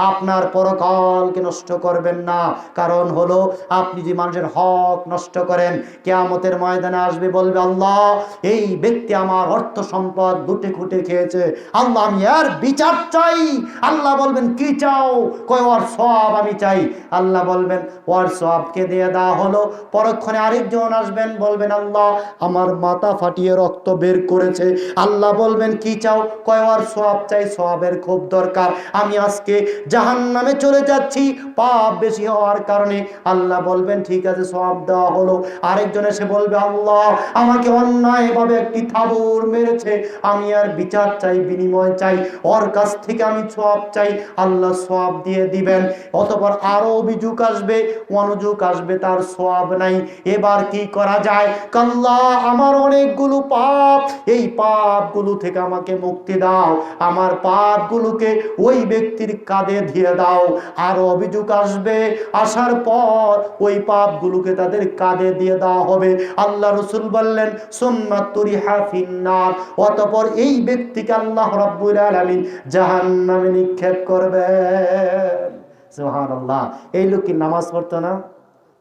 আপনার পরকালকে নষ্ট করবেন না। কারণ হলো আপনি যে মানুষের হক নষ্ট করেন, কিয়ামতের ময়দানে আসবে, বলবে আল্লাহ এই ব্যক্তি আমার অর্থ সম্পদ লুটে খুঁটে খেয়েছে, আল্লাহ আমি এর বিচার চাই। আল্লাহ বলবেন কি চাও? কয় ওর সওয়াব আমি চাই। আল্লাহ বলবেন ওর সওয়াবকে দিয়ে দেওয়া হলো। পরক্ষণে আরেকজন আসবেন, বলবেন আল্লাহ আমার মাথা ফাটিয়ে রক্ত বের করেছে। আল্লাহ বলবেন কি চাও? কয় ওর সওয়াব চাই, সওয়াবের খুব দরকার, আমি আজকে জাহান্নামে চলে যাচ্ছি পাপ বেশি হওয়ার কারণে। আল্লাহ বলবেন ঠিক আছে, সওয়াব দেওয়া হলো। আরেকজন এসে বলবে আল্লাহ আমাকে অন্যায়ভাবে একটি থাবুর মেরেছে, আমি আর বিচার চাই, বিনিময় চাই, ওর কাছ থেকে আমি সওয়াব চাই। আল্লাহ সওয়াব দিয়ে দিবেন। অতঃপর আরো অভিযোগ আসবে, অনুযোগ আসবে, তার সওয়াব নাই। এবার কি করা যায়? আল্লাহ আমার অনেকগুলো পাপ, এই পাপগুলো থেকে আমাকে মুক্তি দাও, আমার পাপগুলোকে ওই ব্যক্তির কাঁধে দিয়ে দাও। আরো অভিযোগ আসবে, আসার পর ওই পাপগুলোকে তাদের কাঁধে দিয়ে দেওয়া হবে। আল্লাহ রাসূল বললেন সুম্মা তুরিহা ফিন্নার, অতঃপর এই ব্যক্তিকে আল্লাহ রাব্বুল আলামিন জাহান্নামে নিক্ষেপ করবেন। সুবহানাল্লাহ। এই লোক কি নামাজ পড়তো না,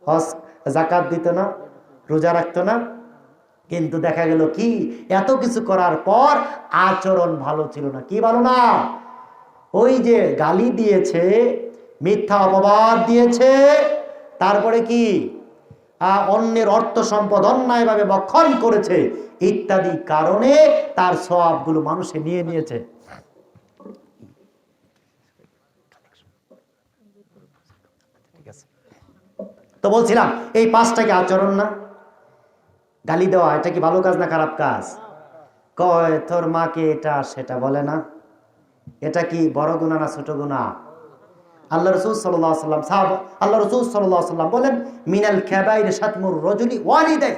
হজ যাকাত দিত না, রোজা রাখতো না? কিন্তু দেখা গেল কি, এত কিছু করার পর আচরণ ভালো ছিল না। কি ভালো না? ওই যে গালি দিয়েছে, মিথ্যা অপবাদ দিয়েছে, তারপরে কি অন্যের অর্থ সম্পদ অন্যায়ভাবে ভক্ষণ করেছে, ইত্যাদি কারণে তার সওয়াবগুলো মানুষে নিয়ে নিয়েছে। তো বলছিলাম এই পাঁচটা কি আচরণ না? গালি দেওয়া এটা কি ভালো কাজ না খারাপ কাজ? কয় তোর মাকে এটা সেটা বলে না, এটা কি বড় গুনাহ না ছোট গুনাহ? আল্লাহ রাসূল সাল্লাল্লাহু আলাইহি ওয়াসাল্লাম আল্লাহ রাসূল সাল্লাল্লাহু আলাইহি ওয়াসাল্লাম বলেন, মিনাল কাবাইর শাতমুর রাজুলি ওয়ালিদাই,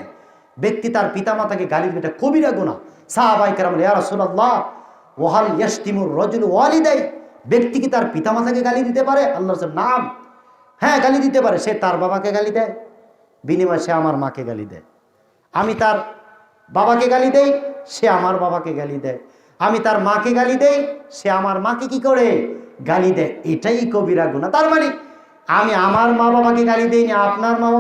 ব্যক্তি তার পিতামাতাকে গালি দেবে এটা কবিরা গুনাহ। সাহাবায়ে কেরাম ইয়া রাসূলুল্লাহ ওয়াহাল ইয়াশতিমুর রাজুলু ওয়ালিদাই, ব্যক্তি কি তার পিতামাতাকে গালি দিতে পারে? আল্লাহ রাসূল নাম, হ্যাঁ গালি দিতে পারে। সে তার বাবাকে গালি দেয়, বিনিময়ে সে আমার মাকে গালি দেয়। আমি তার বাবাকে গালি দেই, সে আমার বাবাকে গালি দেয়। আমি তার মাকে গালি দেই, সে আমার মাকে কি করে গালি দেয়। এটাই কবিরা গুনাহ। তার মানে আমি আমার মা বাবাকে গালি দেই না, আপনার মা